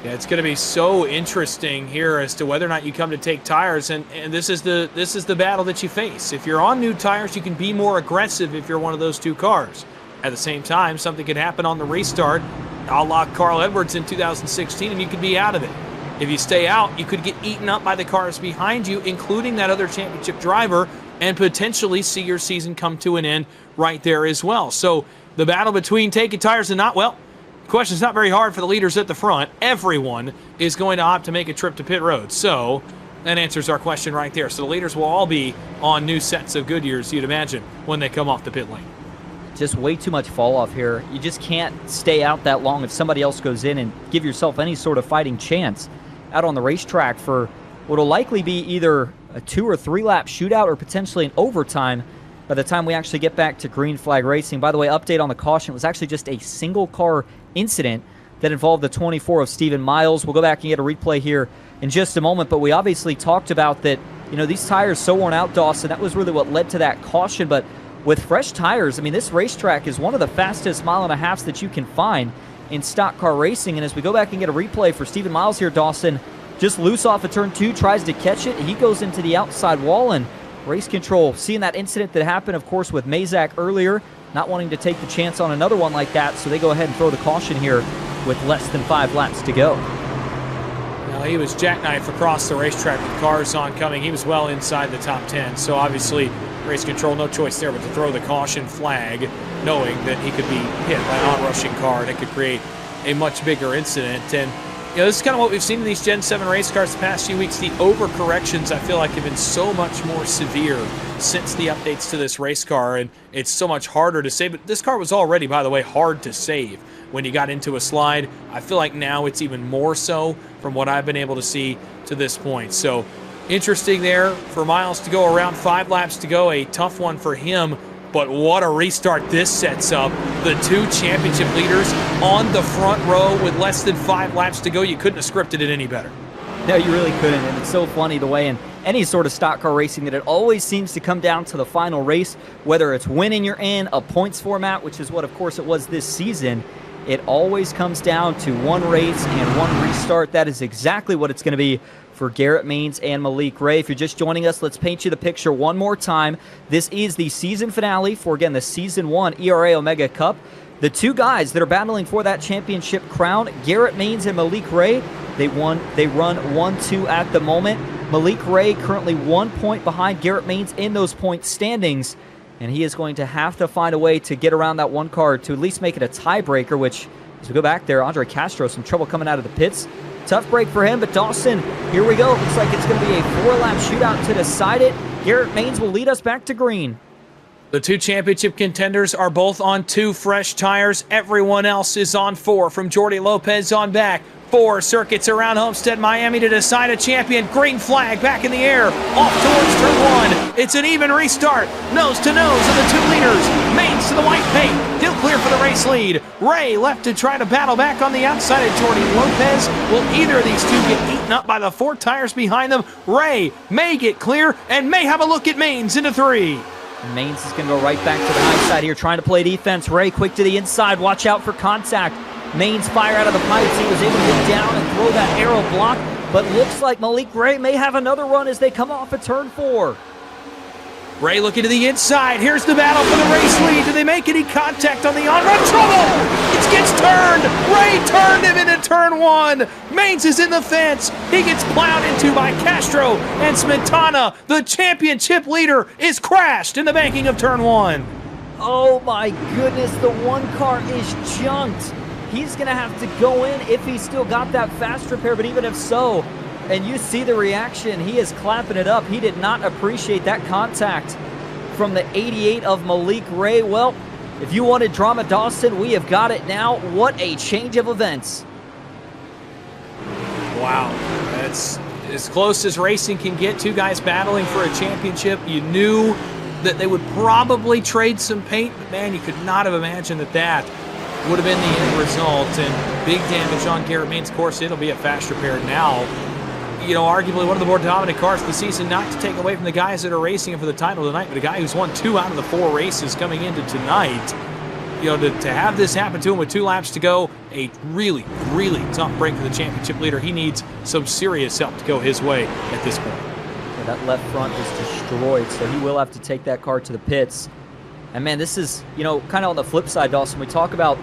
Yeah, it's going to be so interesting here as to whether or not you come to take tires, and this is the battle that you face. If you're on new tires, you can be more aggressive if you're one of those two cars. At the same time, something could happen on the restart, a la Carl Edwards in 2016, and you could be out of it. If you stay out, you could get eaten up by the cars behind you, including that other championship driver, and potentially see your season come to an end right there as well. So the battle between taking tires and not, well, the question's not very hard for the leaders at the front. Everyone is going to opt to make a trip to pit road. So that answers our question right there. So the leaders will all be on new sets of Goodyears, you'd imagine, when they come off the pit lane. Just way too much fall off here. You just can't stay out that long if somebody else goes in and give yourself any sort of fighting chance out on the racetrack for what will likely be either a 2 or 3 lap shootout or potentially an overtime by the time we actually get back to green flag racing. By the way, update on the caution. It was actually just a single car incident that involved the 24 of Stephen Miles. We'll go back and get a replay here in just a moment, but we obviously talked about that, you know, these tires so worn out, Dawson, that was really what led to that caution. But with fresh tires, I mean, this racetrack is one of the fastest 1.5 miles that you can find in stock car racing. And as we go back and get a replay for Stephen Miles here, Dawson, just loose off of turn 2, tries to catch it. He goes into the outside wall, and race control, seeing that incident that happened, of course, with Mazak earlier, not wanting to take the chance on another one like that, so they go ahead and throw the caution here with less than 5 laps to go. Well, he was jackknifed across the racetrack with cars oncoming. He was well inside the top 10, so obviously race control, no choice there but to throw the caution flag, knowing that he could be hit by an onrushing car that could create a much bigger incident. And you know, this is kind of what we've seen in these Gen 7 race cars the past few weeks. The overcorrections, I feel like, have been so much more severe since the updates to this race car, and it's so much harder to save. But this car was already, by the way, hard to save when you got into a slide. I feel like now it's even more so from what I've been able to see to this point. So interesting there for Miles to go around 5 laps to go. A tough one for him, but what a restart this sets up. The 2 championship leaders on the front row with less than 5 laps to go. You couldn't have scripted it any better. No, you really couldn't, and it's so funny the way in any sort of stock car racing that it always seems to come down to the final race, whether it's winning you're in, a points format, which is what, of course, it was this season. It always comes down to one race and one restart. That is exactly what it's going to be for Garrett Maines and Malik Ray. If you're just joining us, let's paint you the picture one more time. This is the season finale for, again, the Season 1 ERA Omega Cup. The 2 guys that are battling for that championship crown, Garrett Maines and Malik Ray, they run 1-2 at the moment. Malik Ray currently 1 point behind Garrett Maines in those point standings, and he is going to have to find a way to get around that one car to at least make it a tiebreaker, which, as we go back there, Andre Castro, some trouble coming out of the pits. Tough break for him, but Dawson, here we go. Looks like it's going to be a 4-lap shootout to decide it. Garrett Maines will lead us back to green. The 2 championship contenders are both on 2 fresh tires. Everyone else is on 4, from Jordi Lopez on back. 4 circuits around Homestead-Miami to decide a champion. Green flag back in the air, off towards turn 1. It's an even restart. Nose to nose of the 2 leaders. Maines to the white paint. He'll clear clear for the race lead. Ray left to try to battle back on the outside of Jordy Lopez. Will either of these two get eaten up by the 4 tires behind them? Ray may get clear and may have a look at Maines into 3. Maines is going to go right back to the high side here, trying to play defense. Ray quick to the inside. Watch out for contact. Maines fire out of the pipes. He was able to get down and throw that arrow block, but looks like Malik Ray may have another run as they come off of turn 4. Ray looking to the inside. Here's the battle for the race lead. Do they make any contact on the on-run? Trouble! It gets turned! Ray turned him into turn 1. Maines is in the fence. He gets plowed into by Castro and Smetana. The championship leader is crashed in the banking of turn 1. Oh my goodness, the 1 car is junked. He's going to have to go in if he's still got that fast repair, but even if so, and you see the reaction, he is clapping it up. He did not appreciate that contact from the 88 of Malik Ray. Well, if you wanted drama, Dawson, we have got it now. What a change of events. Wow, that's as close as racing can get. 2 guys battling for a championship. You knew that they would probably trade some paint, but man, you could not have imagined that would have been the end result. And big damage on Garrett Maines. Of course, it'll be a fast repair now. You know, arguably one of the more dominant cars of the season, not to take away from the guys that are racing for the title tonight, but a guy who's won 2 out of the 4 races coming into tonight. You know, to have this happen to him with 2 laps to go, a really, really tough break for the championship leader. He needs some serious help to go his way at this point. Yeah, that left front is destroyed, so he will have to take that car to the pits. And man, this is, you know, kind of on the flip side, Dawson. We talk about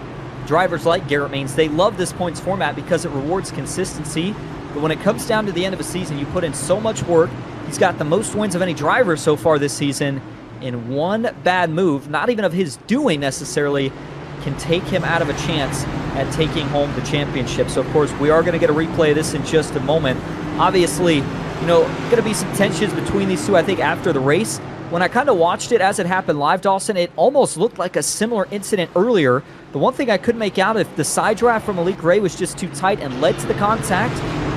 drivers like Garrett Maines. They love this points format because it rewards consistency. But when it comes down to the end of a season, you put in so much work. He's got the most wins of any driver so far this season. And one bad move, not even of his doing necessarily, can take him out of a chance at taking home the championship. So, of course, we are going to get a replay of this in just a moment. Obviously, you know, going to be some tensions between these two, I think, after the race. When I kind of watched it as it happened live, Dawson, it almost looked like a similar incident earlier. The one thing I couldn't make out if the side draft from Malik Ray was just too tight and led to the contact,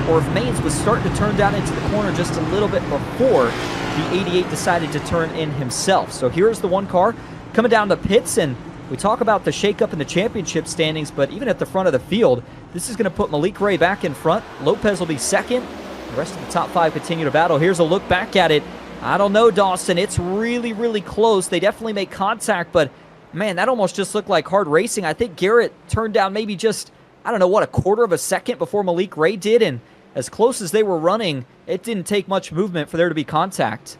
or if Maines was starting to turn down into the corner just a little bit before the 88 decided to turn in himself. So here's the 1 car coming down the pits, and we talk about the shakeup in the championship standings, but even at the front of the field, this is going to put Malik Ray back in front. Lopez will be second. The rest of the top 5 continue to battle. Here's a look back at it. I don't know, Dawson. It's really, really close. They definitely make contact, but man, that almost just looked like hard racing. I think Garrett turned down maybe just, I don't know, what, a quarter of a second before Malik Ray did, and as close as they were running, it didn't take much movement for there to be contact.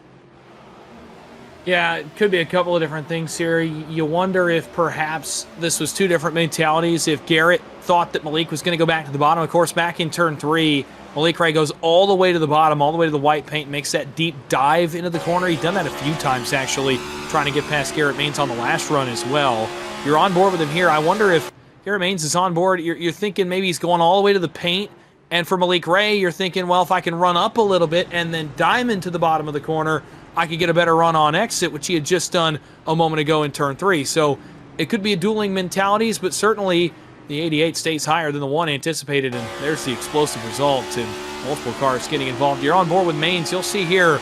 Yeah, it could be a couple of different things here. You wonder if perhaps this was 2 different mentalities. If Garrett thought that Malik was going to go back to the bottom, of course, back in turn 3, Malik Ray goes all the way to the bottom, all the way to the white paint, makes that deep dive into the corner. He's done that a few times, actually, trying to get past Garrett Maines on the last run as well. You're on board with him here. I wonder if Garrett Maines is on board. You're thinking maybe he's going all the way to the paint. And for Malik Ray, you're thinking, well, if I can run up a little bit and then diamond to the bottom of the corner, I could get a better run on exit, which he had just done a moment ago in turn 3. So it could be a dueling mentalities, but certainly the 88 stays higher than the 1 anticipated, and there's the explosive result, and multiple cars getting involved. You're on board with Maines. You'll see here.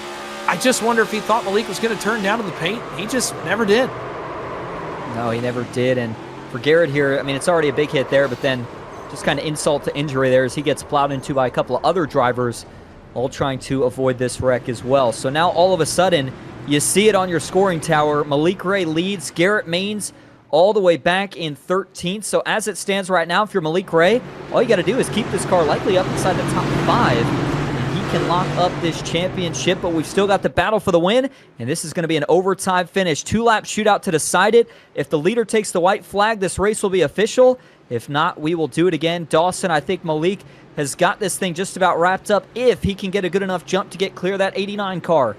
I just wonder if he thought Malik was going to turn down to the paint. He just never did. No, he never did. And for Garrett here, I mean, it's already a big hit there, but then just kind of insult to injury there as he gets plowed into by a couple of other drivers, all trying to avoid this wreck as well. So now all of a sudden, you see it on your scoring tower. Malik Ray leads Garrett Maines all the way back in 13th. So as it stands right now, if you're Malik Ray, all you got to do is keep this car likely up inside the top 5. And he can lock up this championship, but we've still got the battle for the win, and this is going to be an overtime finish. 2-lap shootout to decide it. If the leader takes the white flag, this race will be official. If not, we will do it again. Dawson, I think Malik has got this thing just about wrapped up if he can get a good enough jump to get clear of that 89 car.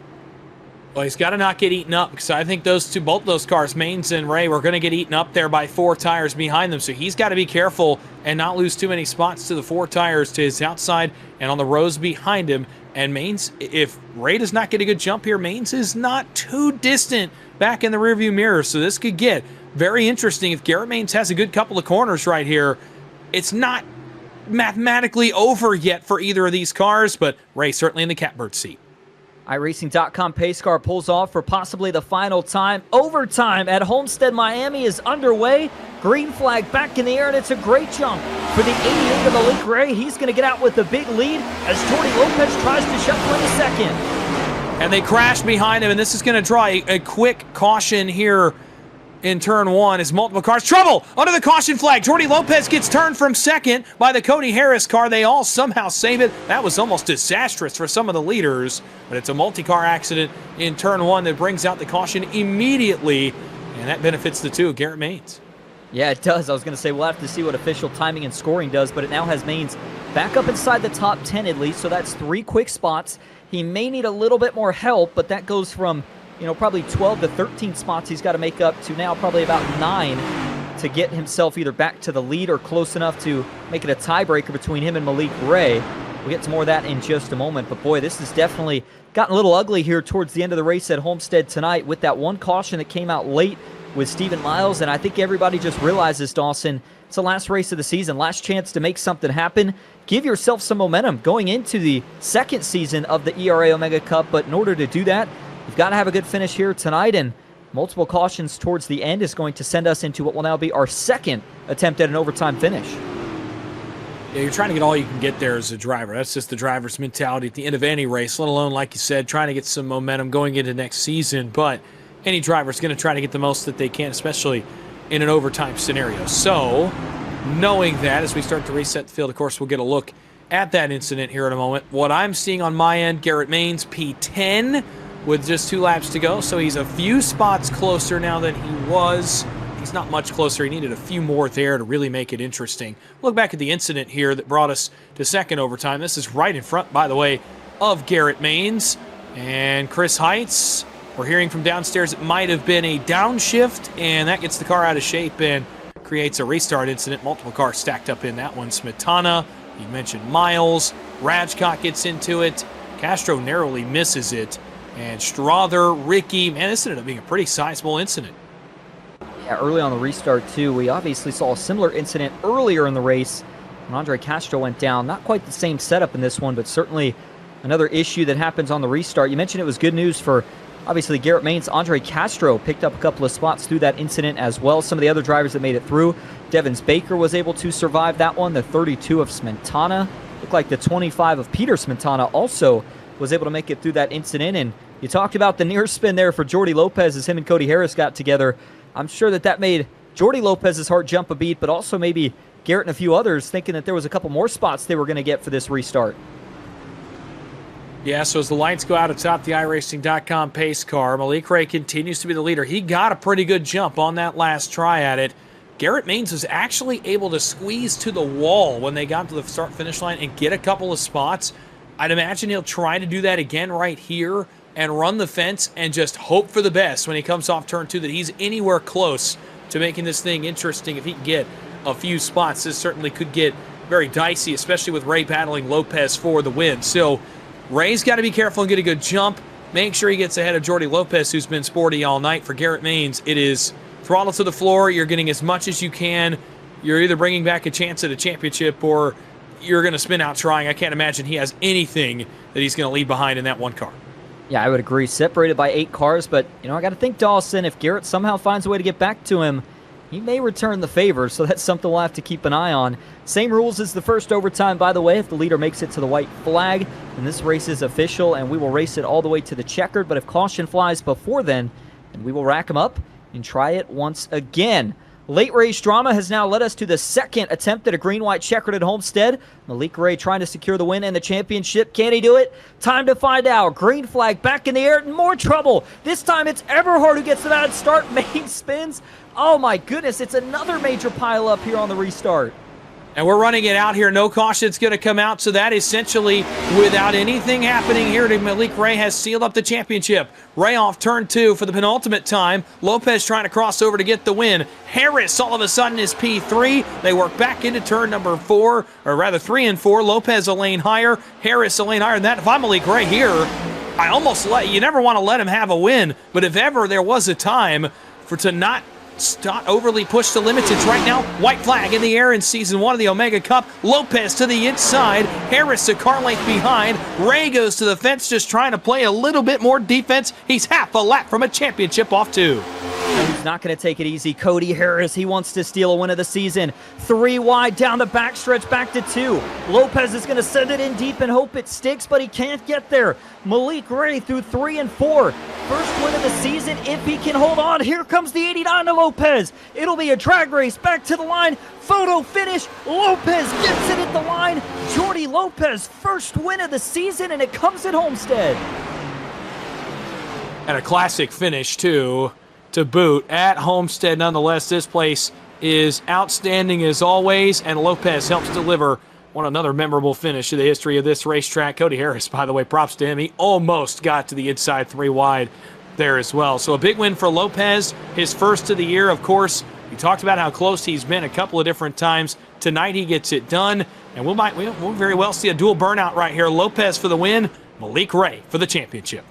Well, he's got to not get eaten up, because I think both those cars, Maines and Ray, were going to get eaten up there by 4 tires behind them. So he's got to be careful and not lose too many spots to the 4 tires to his outside and on the rows behind him. And Maines, if Ray does not get a good jump here, Maines is not too distant back in the rearview mirror. So this could get very interesting. If Garrett Maines has a good couple of corners right here, it's not mathematically over yet for either of these cars, but Ray certainly in the catbird seat. iRacing.com pace car pulls off for possibly the final time. Overtime at Homestead-Miami is underway. Green flag back in the air, and it's a great jump for the 88 of Malik Ray. He's going to get out with the big lead as Jordy Lopez tries to shuffle into second. And they crash behind him, and this is going to draw a quick caution here in turn 1 as multiple cars. Trouble under the caution flag. Jordy Lopez gets turned from second by the Cody Harris car. They all somehow save it. That was almost disastrous for some of the leaders, but it's a multi-car accident in turn 1 that brings out the caution immediately, and that benefits the two, Garrett Maines. Yeah, it does. I was going to say we'll have to see what official timing and scoring does, but it now has Maines back up inside the top 10 at least, so that's 3 quick spots. He may need a little bit more help, but that goes from probably 12 to 13 spots he's got to make up to now probably about 9 to get himself either back to the lead or close enough to make it a tiebreaker between him and Malik Ray. We'll get to more of that in just a moment, but boy, this has definitely gotten a little ugly here towards the end of the race at Homestead tonight with that one caution that came out late with Stephen Miles, and I think everybody just realizes, Dawson, it's the last race of the season, last chance to make something happen. Give yourself some momentum going into the second season of the ERA Omega Cup, but in order to do that, you've got to have a good finish here tonight, and multiple cautions towards the end is going to send us into what will now be our second attempt at an overtime finish. Yeah, you're trying to get all you can get there as a driver. That's just the driver's mentality at the end of any race, let alone, like you said, trying to get some momentum going into next season. But any driver is going to try to get the most that they can, especially in an overtime scenario. So, knowing that, as we start to reset the field, of course, we'll get a look at that incident here in a moment. What I'm seeing on my end, Garrett Maines, P10, with just 2 laps to go, so he's a few spots closer now than he was. He's not much closer. He needed a few more there to really make it interesting. Look back at the incident here that brought us to second overtime. This is right in front, by the way, of Garrett Maines. And Chris Heitz, we're hearing from downstairs it might have been a downshift, and that gets the car out of shape and creates a restart incident. Multiple cars stacked up in that one. Smetana, you mentioned Miles, Rajkot gets into it. Castro narrowly misses it. And Strother, Ricky, man, this ended up being a pretty sizable incident. Yeah, early on the restart, too, we obviously saw a similar incident earlier in the race when Andre Castro went down. Not quite the same setup in this one, but certainly another issue that happens on the restart. You mentioned it was good news for, obviously, Garrett Maines. Andre Castro picked up a couple of spots through that incident as well. Some of the other drivers that made it through. Devins Baker was able to survive that one. The 32 of Smetana. Looked like the 25 of Peter Smetana also was able to make it through that incident. And you talked about the near spin there for Jordy Lopez as him and Cody Harris got together. I'm sure that made Jordy Lopez's heart jump a beat, but also maybe Garrett and a few others thinking that there was a couple more spots they were going to get for this restart. Yeah, so as the lights go out atop the iRacing.com pace car, Malik Ray continues to be the leader. He got a pretty good jump on that last try at it. Garrett Maines was actually able to squeeze to the wall when they got to the start-finish line and get a couple of spots. I'd imagine he'll try to do that again right here and run the fence and just hope for the best when he comes off turn 2 that he's anywhere close to making this thing interesting. If he can get a few spots, this certainly could get very dicey, especially with Ray battling Lopez for the win. So Ray's got to be careful and get a good jump. Make sure he gets ahead of Jordy Lopez, who's been sporty all night. For Garrett Maines, it is throttle to the floor. You're getting as much as you can. You're either bringing back a chance at a championship or you're going to spin out trying. I can't imagine he has anything that he's going to leave behind in that one car. Yeah, I would agree. Separated by 8 cars, but, I got to think, Dawson, if Garrett somehow finds a way to get back to him, he may return the favor, so that's something we'll have to keep an eye on. Same rules as the first overtime, by the way. If the leader makes it to the white flag, then this race is official, and we will race it all the way to the checkered. But if caution flies before then we will rack them up and try it once again. Late race drama has now led us to the second attempt at a green-white checkered at Homestead. Malik Ray trying to secure the win and the championship. Can he do it? Time to find out. Green flag back in the air and more trouble. This time it's Eberhard who gets the bad start. Main spins. Oh my goodness, it's another major pile up here on the restart. And we're running it out here. No caution's going to come out, so that essentially, without anything happening here to Malik Ray, has sealed up the championship. Ray off turn 2 for the penultimate time. Lopez trying to cross over to get the win. Harris all of a sudden is P3. They work back into turn number 4, or rather 3 and 4. Lopez a lane higher. Harris a lane higher than that. If I'm Malik Ray here, you never want to let him have a win, but if ever there was a time to not not overly pushed the limits. It's right now white flag in the air in Season 1 of the Omega Cup. Lopez to the inside. Harris a car length behind. Ray goes to the fence, just trying to play a little bit more defense. He's half a lap from a championship off 2. He's not going to take it easy. Cody Harris, he wants to steal a win of the season. 3 wide down the backstretch, back to 2. Lopez is going to send it in deep and hope it sticks, but he can't get there. Malik Ray through 3 and 4. First win of the season if he can hold on. Here comes the 89 to Lopez. It'll be a drag race back to the line. Photo finish. Lopez gets it at the line. Jordy Lopez, first win of the season, and it comes at Homestead. And a classic finish, too, to boot at Homestead. Nonetheless, this place is outstanding as always, and Lopez helps deliver another memorable finish in the history of this racetrack. Cody Harris, by the way, props to him. He almost got to the inside 3 wide there as well. So a big win for Lopez, his first of the year, of course. We talked about how close he's been a couple of different times. Tonight he gets it done, and we'll very well see a dual burnout right here. Lopez for the win, Malik Ray for the championship.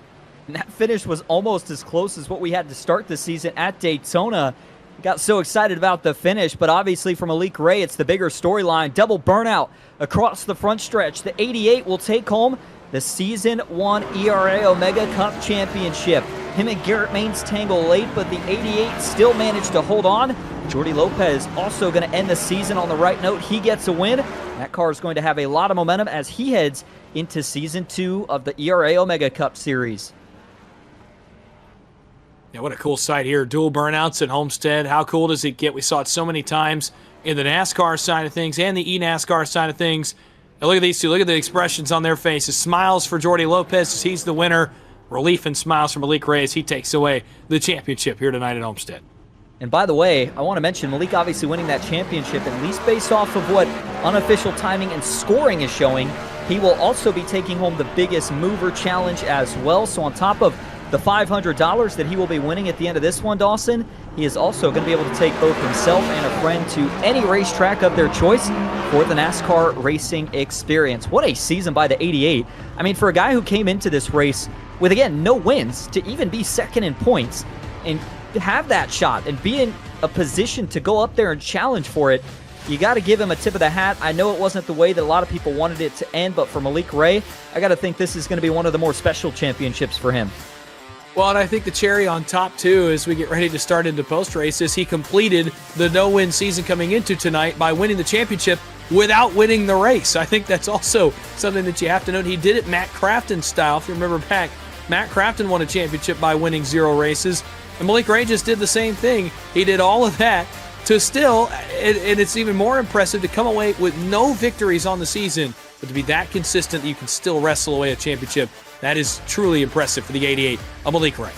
And that finish was almost as close as what we had to start the season at Daytona. Got so excited about the finish, but obviously for Malik Ray, it's the bigger storyline. Double burnout across the front stretch. The 88 will take home the Season 1 ERA Omega Cup Championship. Him and Garrett Maines tangle late, but the 88 still managed to hold on. Jordy Lopez also going to end the season on the right note. He gets a win. That car is going to have a lot of momentum as he heads into Season 2 of the ERA Omega Cup Series. Yeah, what a cool sight here. Dual burnouts at Homestead. How cool does it get? We saw it so many times in the NASCAR side of things and the eNASCAR side of things. And look at these two. Look at the expressions on their faces. Smiles for Jordy Lopez as he's the winner. Relief and smiles for Malik Ray as he takes away the championship here tonight at Homestead. And by the way, I want to mention Malik obviously winning that championship, at least based off of what unofficial timing and scoring is showing. He will also be taking home the biggest mover challenge as well. So on top of the $500 that he will be winning at the end of this one, Dawson, he is also going to be able to take both himself and a friend to any racetrack of their choice for the NASCAR racing experience. What a season by the 88. I mean, for a guy who came into this race with, again, no wins, to even be second in points and have that shot and be in a position to go up there and challenge for it, you got to give him a tip of the hat. I know it wasn't the way that a lot of people wanted it to end, but for Malik Ray, I got to think this is going to be one of the more special championships for him. Well, and I think the cherry on top, too, as we get ready to start into post-race, is he completed the no-win season coming into tonight by winning the championship without winning the race. I think that's also something that you have to note. He did it Matt Crafton style. If you remember back, Matt Crafton won a championship by winning 0 races, and Malik Ray just did the same thing. He did all of that to still, and it's even more impressive to come away with no victories on the season, but to be that consistent that you can still wrestle away a championship. That is truly impressive for the 88 of Malik Ray.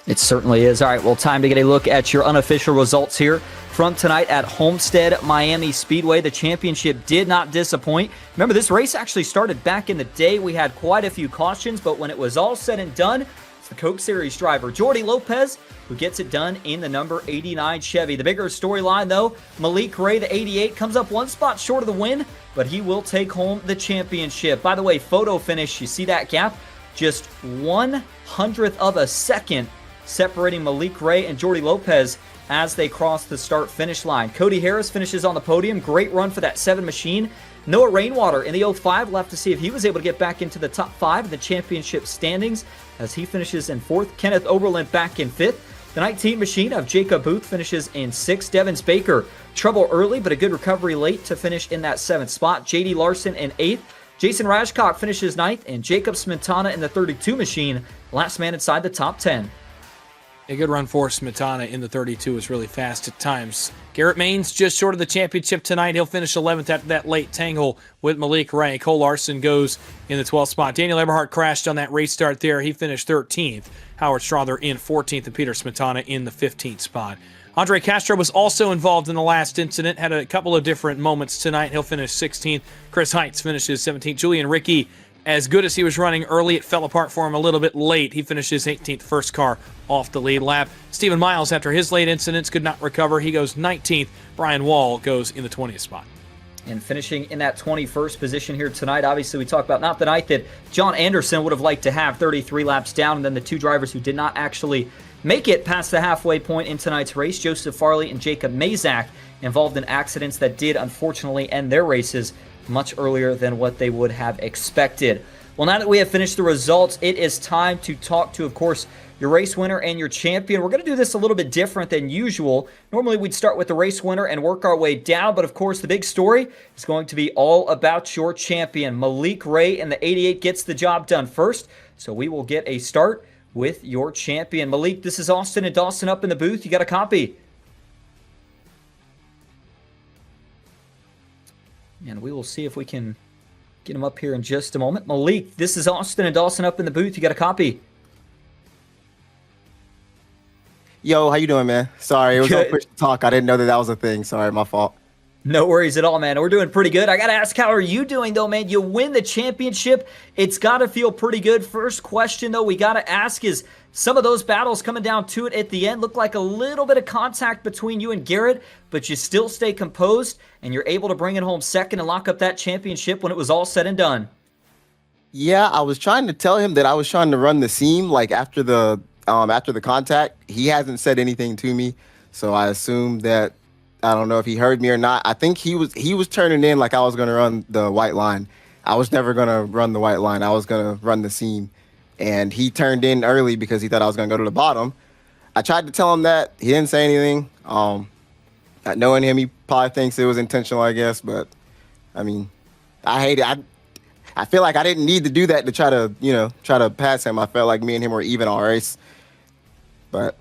It certainly is. All right, well, time to get a look at your unofficial results here from tonight at Homestead-Miami Speedway. The championship did not disappoint. Remember, this race actually started back in the day. We had quite a few cautions, but when it was all said and done, it's the Coke Series driver, Jordy Lopez, who gets it done in the number 89 Chevy. The bigger storyline, though, Malik Ray, the 88, comes up one spot short of the win, but he will take home the championship. By the way, photo finish, you see that gap? Just 1/100th of a second separating Malik Ray and Jordy Lopez as they cross the start-finish line. Cody Harris finishes on the podium. Great run for that 7 machine. Noah Rainwater in the 05. Left to see if he was able to get back into the top 5 of the championship standings as he finishes in 4th. Kenneth Oberlin back in 5th. The 19 machine of Jacob Booth finishes in 6th. Devins Baker, trouble early, but a good recovery late to finish in that 7th spot. J.D. Larson in 8th. Jason Rajcock finishes 9th, and Jacob Smetana in the 32 machine, last man inside the top 10. A good run for Smetana in the 32 was really fast at times. Garrett Maines just short of the championship tonight. He'll finish 11th after that late tangle with Malik Ray. Cole Larson goes in the 12th spot. Daniel Eberhardt crashed on that race start there. He finished 13th. Howard Strother in 14th, and Peter Smetana in the 15th spot. Andre Castro was also involved in the last incident, had a couple of different moments tonight. He'll finish 16th. Chris Heitz finishes 17th. Julian Rickey, as good as he was running early, it fell apart for him a little bit late. He finishes 18th, first car off the lead lap. Stephen Miles, after his late incidents, could not recover. He goes 19th. Brian Wall goes in the 20th spot. And finishing in that 21st position here tonight, obviously we talked about not the night that John Anderson would have liked to have, 33 laps down, and then the 2 drivers who did not actually make it past the halfway point in tonight's race. Joseph Farley and Jacob Mazak involved in accidents that did unfortunately end their races much earlier than what they would have expected. Well, now that we have finished the results, it is time to talk to, of course, your race winner and your champion. We're going to do this a little bit different than usual. Normally, we'd start with the race winner and work our way down, but of course, the big story is going to be all about your champion. Malik Ray in the 88 gets the job done first, so we will get a start with your champion. Malik, this is Austin and Dawson up in the booth. You got a copy? And we will see if we can get him up here in just a moment. Malik, this is Austin and Dawson up in the booth. You got a copy? Yo, how you doing, man? Sorry, it was on push to talk. I didn't know that was a thing. Sorry, my fault. No worries at all, man. We're doing pretty good. I got to ask, how are you doing, though, man? You win the championship. It's got to feel pretty good. First question, though, we got to ask is, some of those battles coming down to it at the end look like a little bit of contact between you and Garrett, but you still stay composed, and you're able to bring it home second and lock up that championship when it was all said and done. Yeah, I was trying to tell him that I was trying to run the seam, like after the contact. He hasn't said anything to me, so I assumed that, I don't know if he heard me or not. I think he was turning in like I was going to run the white line. I was never going to run the white line. I was going to run the seam. And he turned in early because he thought I was going to go to the bottom. I tried to tell him that. He didn't say anything. Not knowing him, he probably thinks it was intentional, I guess. But, I mean, I hate it. I feel like I didn't need to do that to try to pass him. I felt like me and him were even all race. But,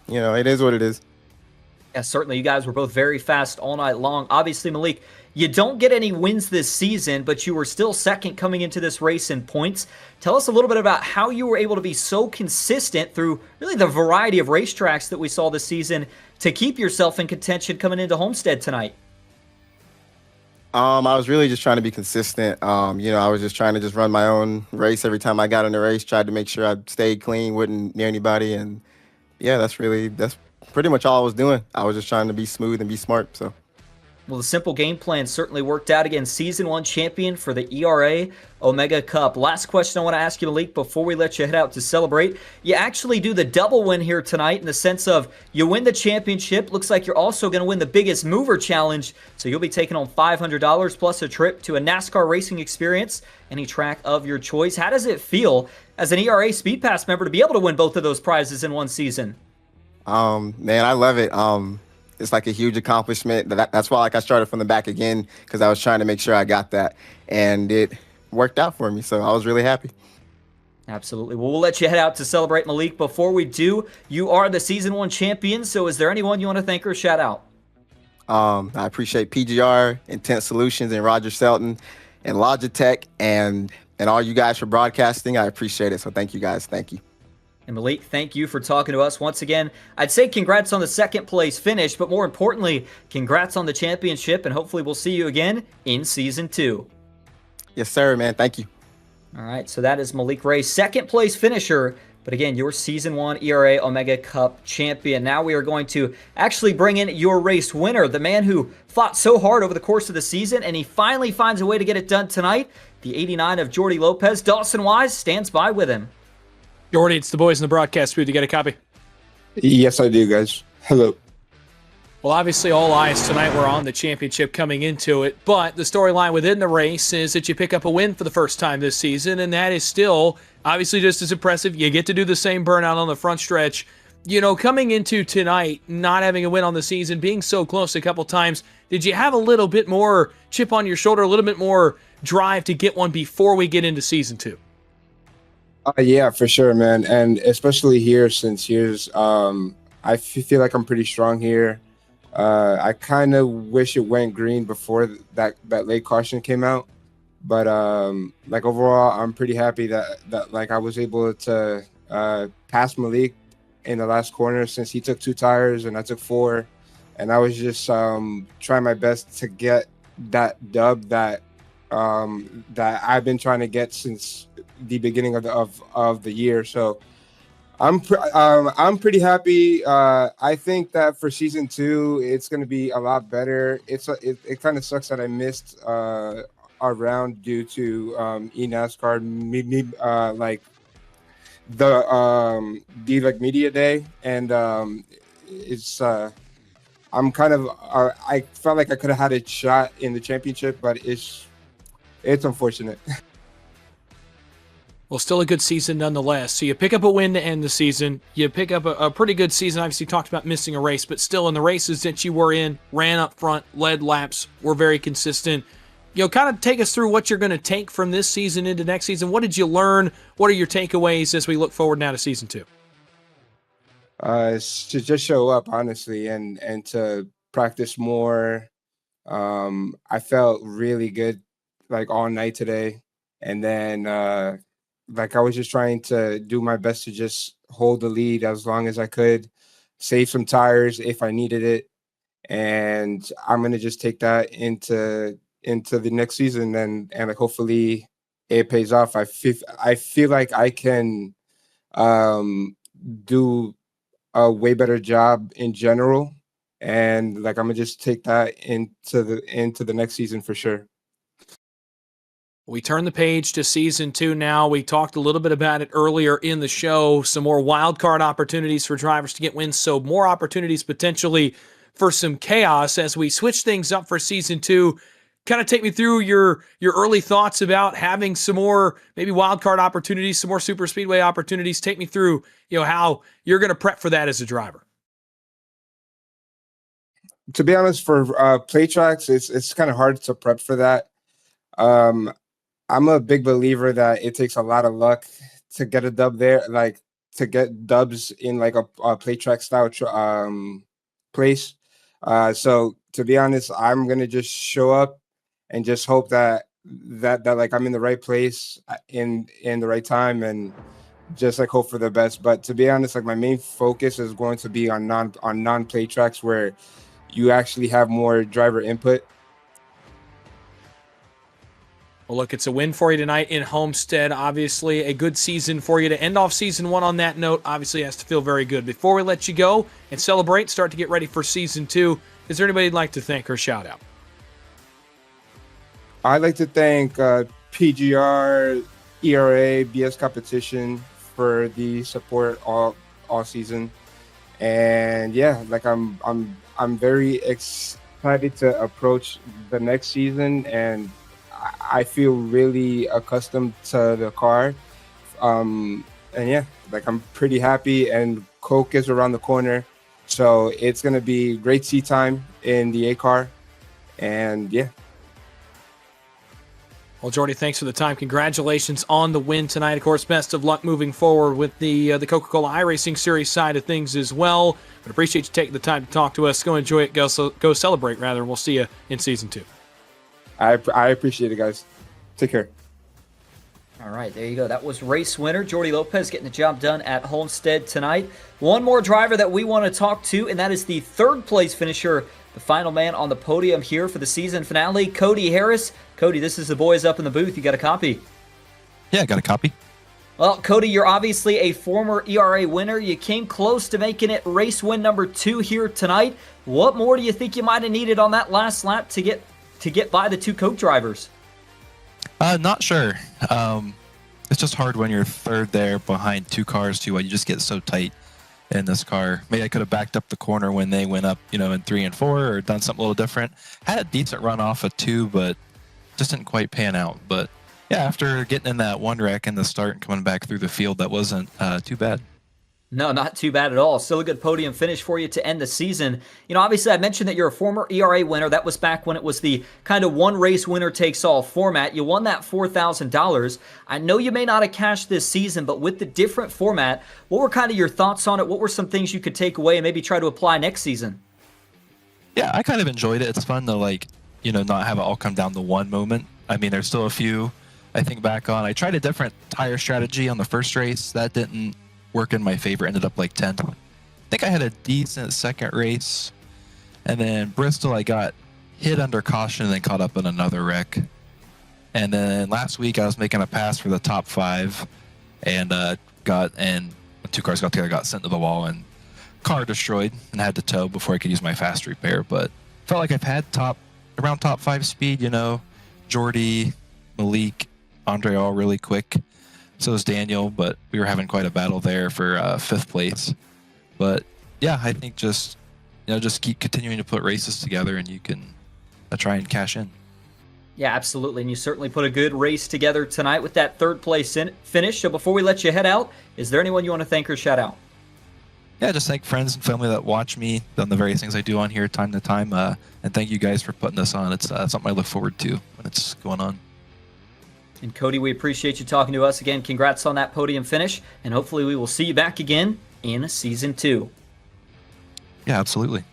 it is what it is. Yeah, certainly. You guys were both very fast all night long. Obviously, Malik, you don't get any wins this season, but you were still second coming into this race in points. Tell us a little bit about how you were able to be so consistent through really the variety of racetracks that we saw this season to keep yourself in contention coming into Homestead tonight. I was really just trying to be consistent. I was just trying to just run my own race every time I got in the race, tried to make sure I stayed clean, wasn't near anybody. And yeah, that's pretty much all I was doing. I was just trying to be smooth and be smart. So. Well, the simple game plan certainly worked out. Again, Season 1 champion for the ERA Omega Cup. Last question I want to ask you, Malik, before we let you head out to celebrate. You actually do the double win here tonight in the sense of you win the championship. Looks like you're also going to win the Biggest Mover Challenge. So you'll be taking home $500 plus a trip to a NASCAR racing experience, any track of your choice. How does it feel as an ERA Speedpass member to be able to win both of those prizes in one season? Man, I love it. It's like a huge accomplishment. That's why I started from the back again, because I was trying to make sure I got that. And it worked out for me, so I was really happy. Absolutely. Well, we'll let you head out to celebrate, Malik. Before we do, you are the Season 1 champion, so is there anyone you want to thank or shout out? I appreciate PGR, Intent Solutions, and Roger Selton, and Logitech, and all you guys for broadcasting. I appreciate it, so thank you guys. Thank you. And Malik, thank you for talking to us once again. I'd say congrats on the second place finish, but more importantly, congrats on the championship, and hopefully we'll see you again in Season 2. Yes, sir, man. Thank you. All right, so that is Malik Ray, second place finisher, but again, your Season 1 ERA Omega Cup champion. Now we are going to actually bring in your race winner, the man who fought so hard over the course of the season, and he finally finds a way to get it done tonight. The 89 of Jordy Lopez. Dawson Wise stands by with him. Jordy, it's the boys in the broadcast booth. You got a copy? Yes, I do, guys. Hello. Well, obviously, all eyes tonight were on the championship coming into it, but the storyline within the race is that you pick up a win for the first time this season, and that is still obviously just as impressive. You get to do the same burnout on the front stretch. Coming into tonight, not having a win on the season, being so close a couple times, did you have a little bit more chip on your shoulder, a little bit more drive to get one before we get into Season 2? Yeah, for sure, man. And especially here, since here's, I feel like I'm pretty strong here. I kind of wish it went green before that late caution came out. But overall, I'm pretty happy that I was able to pass Malik in the last corner, since he took 2 tires and I took 4. And I was just trying my best to get that dub that I've been trying to get since the beginning of the year. So I'm pretty happy. I think that for Season 2, it's going to be a lot better. It kind of sucks that I missed a round due to eNASCAR the like media day, and it's I'm kind of I felt like I could have had a shot in the championship, but it's unfortunate. Well, still a good season nonetheless. So you pick up a win to end the season. You pick up a pretty good season. Obviously, you talked about missing a race, but still in the races that you were in, ran up front, led laps, were very consistent. Kind of take us through what you're going to take from this season into next season. What did you learn? What are your takeaways as we look forward now to season 2? To just show up, honestly, and to practice more. I felt really good, like all night today, and then like I was just trying to do my best to just hold the lead as long as I could, save some tires if I needed it, and I'm gonna just take that into the next season, and like hopefully it pays off. I feel like I can do a way better job in general, and like I'm gonna just take that into the next season for sure. We turn the page to season 2 now. We talked a little bit about it earlier in the show. Some more wild card opportunities for drivers to get wins, so more opportunities potentially for some chaos as we switch things up for season 2. Kind of take me through your early thoughts about having some more maybe wild card opportunities, some more super speedway opportunities. Take me through, how you're going to prep for that as a driver. To be honest, for play tracks, it's kind of hard to prep for that. I'm a big believer that it takes a lot of luck to get a dub there, like to get dubs in like a play track style place. So to be honest, I'm gonna just show up and just hope that like I'm in the right place in the right time, and just like hope for the best. But to be honest, like my main focus is going to be on non play tracks where you actually have more driver input. Well, look, it's a win for you tonight in Homestead. Obviously, a good season for you to end off season 1 on that note. Obviously, it has to feel very good. Before we let you go and celebrate, start to get ready for season 2, is there anybody you'd like to thank or shout out? I'd like to thank PGR, ERA, BS Competition for the support all season, and yeah, like I'm very excited to approach the next season, and I feel really accustomed to the car, and yeah, like I'm pretty happy. And Coke is around the corner, so it's gonna be great seat time in the A car, and yeah. Well, Jordy, thanks for the time. Congratulations on the win tonight. Of course, best of luck moving forward with the Coca-Cola iRacing Series side of things as well. But appreciate you taking the time to talk to us. Go enjoy it. Go celebrate, rather. We'll see you in season 2. I appreciate it, guys. Take care. All right, there you go. That was race winner Jordy Lopez getting the job done at Homestead tonight. One more driver that we want to talk to, and that is the third place finisher, the final man on the podium here for the season finale, Cody Harris. Cody, this is the boys up in the booth. You got a copy? Yeah, I got a copy. Well, Cody, you're obviously a former ERA winner. You came close to making it race win number 2 here tonight. What more do you think you might have needed on that last lap to get by the 2 Coke drivers? Not sure. It's just hard when you're third there behind 2 cars too. You just get so tight in this car. Maybe I could have backed up the corner when they went up, in 3 and 4, or done something a little different. Had a decent run off of 2, but just didn't quite pan out. But yeah, after getting in that one wreck in the start and coming back through the field, that wasn't too bad. No, not too bad at all. Still a good podium finish for you to end the season. Obviously, I mentioned that you're a former ERA winner. That was back when it was the kind of one race winner takes all format. You won that $4,000. I know you may not have cashed this season, but with the different format, what were kind of your thoughts on it? What were some things you could take away and maybe try to apply next season? Yeah, I kind of enjoyed it. It's fun to not have it all come down to one moment. I mean, there's still a few I think back on. I tried a different tire strategy on the first race. That didn't work in my favor. Ended up like 10th. I think I had a decent second race, and then Bristol I got hit under caution and then caught up in another wreck. And then last week I was making a pass for the top 5 and when 2 cars got together, got sent to the wall and car destroyed and had to tow before I could use my fast repair. But felt like I've had around top 5 speed, Jordy, Malik, Andre all really quick. So is Daniel, but we were having quite a battle there for 5th place. But yeah, I think just keep continuing to put races together, and you can try and cash in. Yeah, absolutely. And you certainly put a good race together tonight with that 3rd place finish. So before we let you head out, is there anyone you want to thank or shout out? Yeah, just thank friends and family that watch me on the various things I do on here time to time. And thank you guys for putting this on. It's something I look forward to when it's going on. And Cody, we appreciate you talking to us again. Congrats on that podium finish. And hopefully we will see you back again in Season 2. Yeah, absolutely.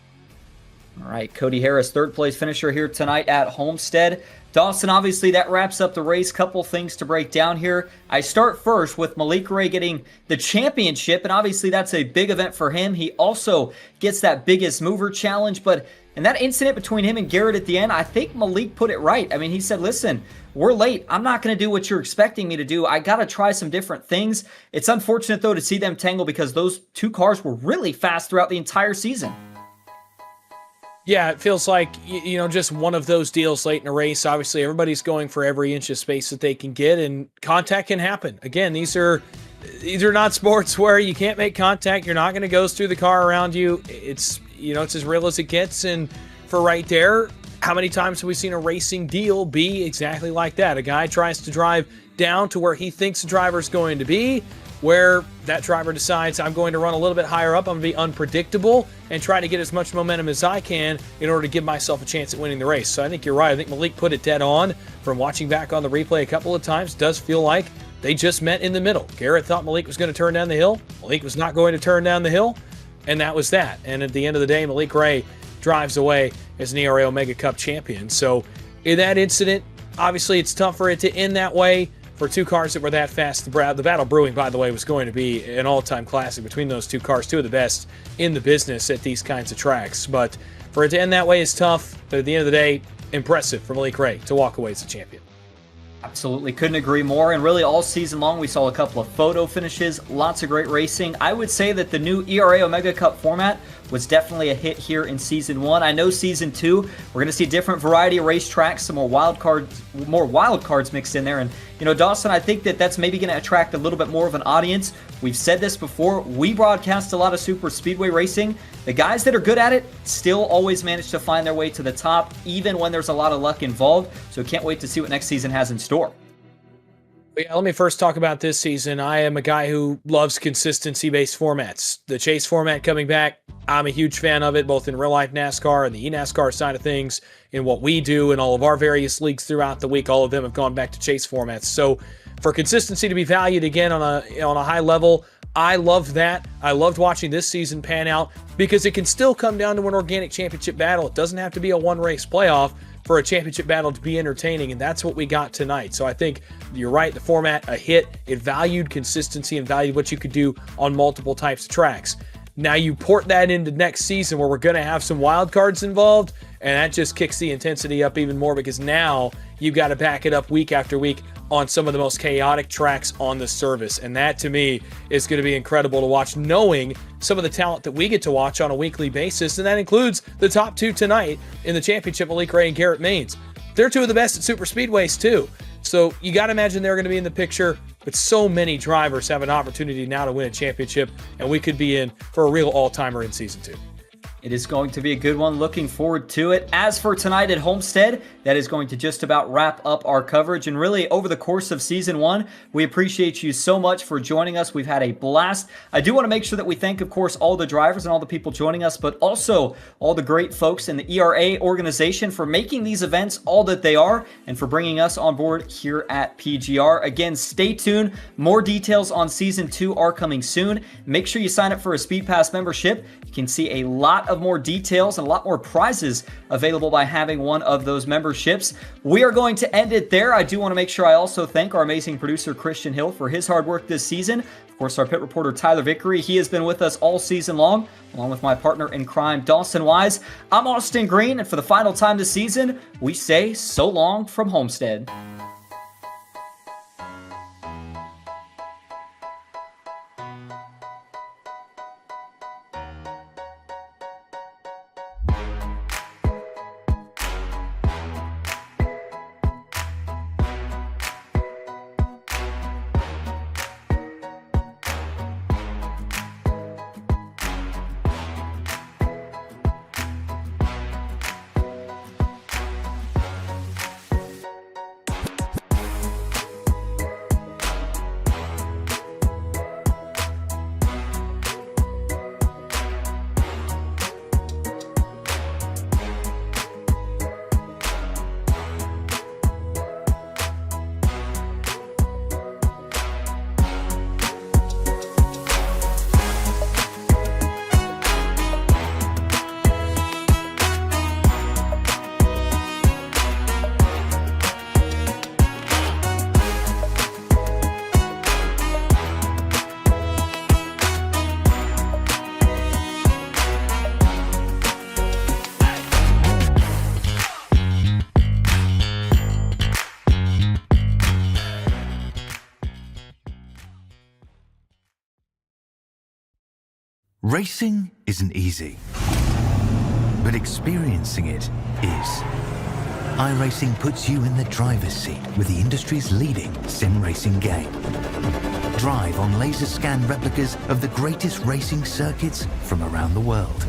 All right, Cody Harris, 3rd place finisher here tonight at Homestead. Dawson, obviously that wraps up the race. Couple things to break down here. I start first with Malik Ray getting the championship, and obviously that's a big event for him. He also gets that biggest mover challenge, but in that incident between him and Garrett at the end, I think Malik put it right. I mean, he said, listen, we're late. I'm not going to do what you're expecting me to do. I got to try some different things. It's unfortunate, though, to see them tangle because those 2 cars were really fast throughout the entire season. Yeah, it feels like, just one of those deals late in a race. Obviously, everybody's going for every inch of space that they can get, and contact can happen. Again, these are not sports where you can't make contact. You're not going to go through the car around you. It's as real as it gets. And for right there, how many times have we seen a racing deal be exactly like that? A guy tries to drive down to where he thinks the driver's going to be, where that driver decides, I'm going to run a little bit higher up, I'm going to be unpredictable, and try to get as much momentum as I can in order to give myself a chance at winning the race. So I think you're right. I think Malik put it dead on. From watching back on the replay a couple of times, does feel like they just met in the middle. Garrett thought Malik was going to turn down the hill. Malik was not going to turn down the hill, and that was that. And at the end of the day, Malik Ray drives away as an ERA Omega Cup champion. So in that incident, obviously it's tough for it to end that way. For 2 cars that were that fast, the battle brewing, by the way, was going to be an all-time classic between those 2 cars, 2 of the best in the business at these kinds of tracks. But for it to end that way is tough, but at the end of the day, impressive for Malik Ray to walk away as the champion. Absolutely, couldn't agree more. And really all season long, we saw a couple of photo finishes, lots of great racing. I would say that the new ERA Omega Cup format was definitely a hit here in Season 1. I know Season 2, we're going to see a different variety of racetracks, some more wild cards mixed in there. And, Dawson, I think that that's maybe going to attract a little bit more of an audience. We've said this before. We broadcast a lot of super speedway racing. The guys that are good at it still always manage to find their way to the top, even when there's a lot of luck involved. So can't wait to see what next season has in store. Yeah, let me first talk about this season. I am a guy who loves consistency-based formats. The chase format coming back, I'm a huge fan of it, both in real-life NASCAR and the eNASCAR side of things, in what we do in all of our various leagues throughout the week. All of them have gone back to chase formats. So for consistency to be valued again on a high level, I love that. I loved watching this season pan out because it can still come down to an organic championship battle. It doesn't have to be a one-race playoff for a championship battle to be entertaining, and that's what we got tonight. So I think you're right, the format, a hit. It valued consistency and valued what you could do on multiple types of tracks. Now you port that into next season where we're going to have some wild cards involved, and that just kicks the intensity up even more because now you've got to back it up week after week on some of the most chaotic tracks on the service. And that, to me, is going to be incredible to watch, knowing some of the talent that we get to watch on a weekly basis. And that includes the top 2 tonight in the championship, Malik Ray and Garrett Maines. They're 2 of the best at super speedways, too. So you got to imagine they're going to be in the picture. But so many drivers have an opportunity now to win a championship, and we could be in for a real all-timer in Season 2. It is going to be a good one. Looking forward to it. As for tonight at Homestead, that is going to just about wrap up our coverage. And really, over the course of Season 1, we appreciate you so much for joining us. We've had a blast. I do want to make sure that we thank, of course, all the drivers and all the people joining us, but also all the great folks in the ERA organization for making these events all that they are and for bringing us on board here at PGR. Again, stay tuned. More details on Season 2 are coming soon. Make sure you sign up for a Speedpass membership. You can see a lot of more details and a lot more prizes available by having one of those memberships. We are going to end it there. I do want to make sure I also thank our amazing producer, Christian Hill, for his hard work this season. Of course, our pit reporter, Tyler Vickery. He has been with us all season long, along with my partner in crime, Dawson Wise. I'm Austin Green, and for the final time this season, we say so long from Homestead. Racing isn't easy, but experiencing it is. iRacing puts you in the driver's seat with the industry's leading sim racing game. Drive on laser scan replicas of the greatest racing circuits from around the world.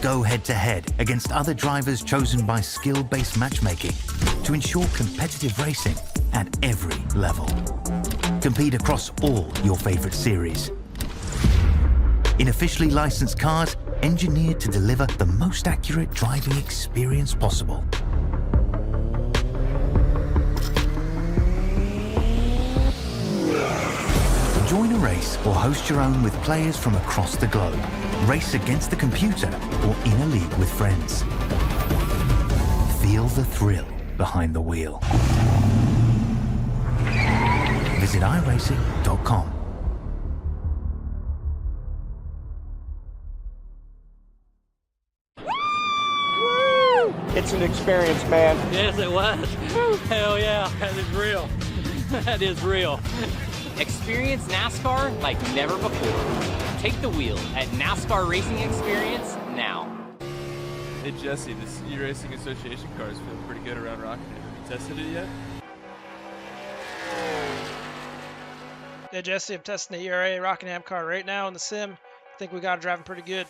Go head to head against other drivers chosen by skill-based matchmaking to ensure competitive racing at every level. Compete across all your favorite series. In officially licensed cars, engineered to deliver the most accurate driving experience possible. Join a race or host your own with players from across the globe. Race against the computer or in a league with friends. Feel the thrill behind the wheel. Visit iRacing.com. It's an experience, man. Yes, it was. Hell yeah, that is real. That is real. Experience NASCAR like never before. Take the wheel at NASCAR Racing Experience now. Hey Jesse, this eRacing Association car is feeling pretty good around Rockingham. Have you tested it yet? Yeah, Jesse, I'm testing the ERA Rockingham car right now in the sim. I think we got it driving pretty good.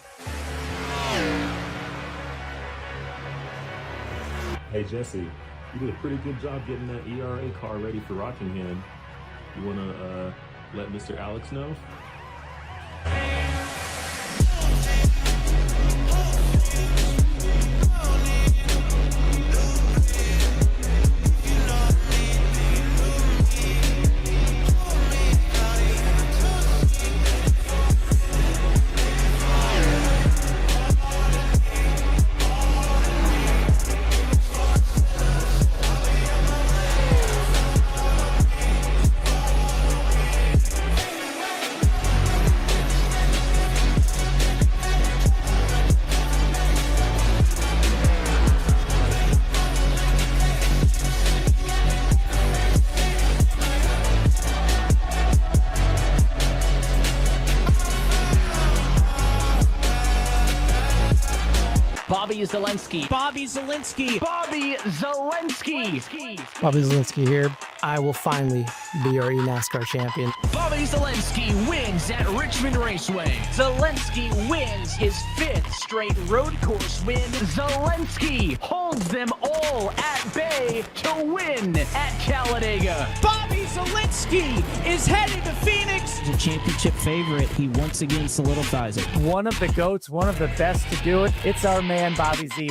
Hey Jesse, you did a pretty good job getting that ERA car ready for Rockingham. You want to let Mr. Alex know? Bobby Zelensky. Bobby Zelensky. Bobby Zelensky. Bobby Zelensky here. I will finally be your eNASCAR champion. Bobby Zelensky wins at Richmond Raceway. Zelensky wins his 5th straight road course win. Zelensky holds them all at bay to win at Talladega. Bobby Zelensky is headed to Phoenix. He's a championship favorite. He once again solidifies it. One of the GOATs, one of the best to do it. It's our man, Bobby Z.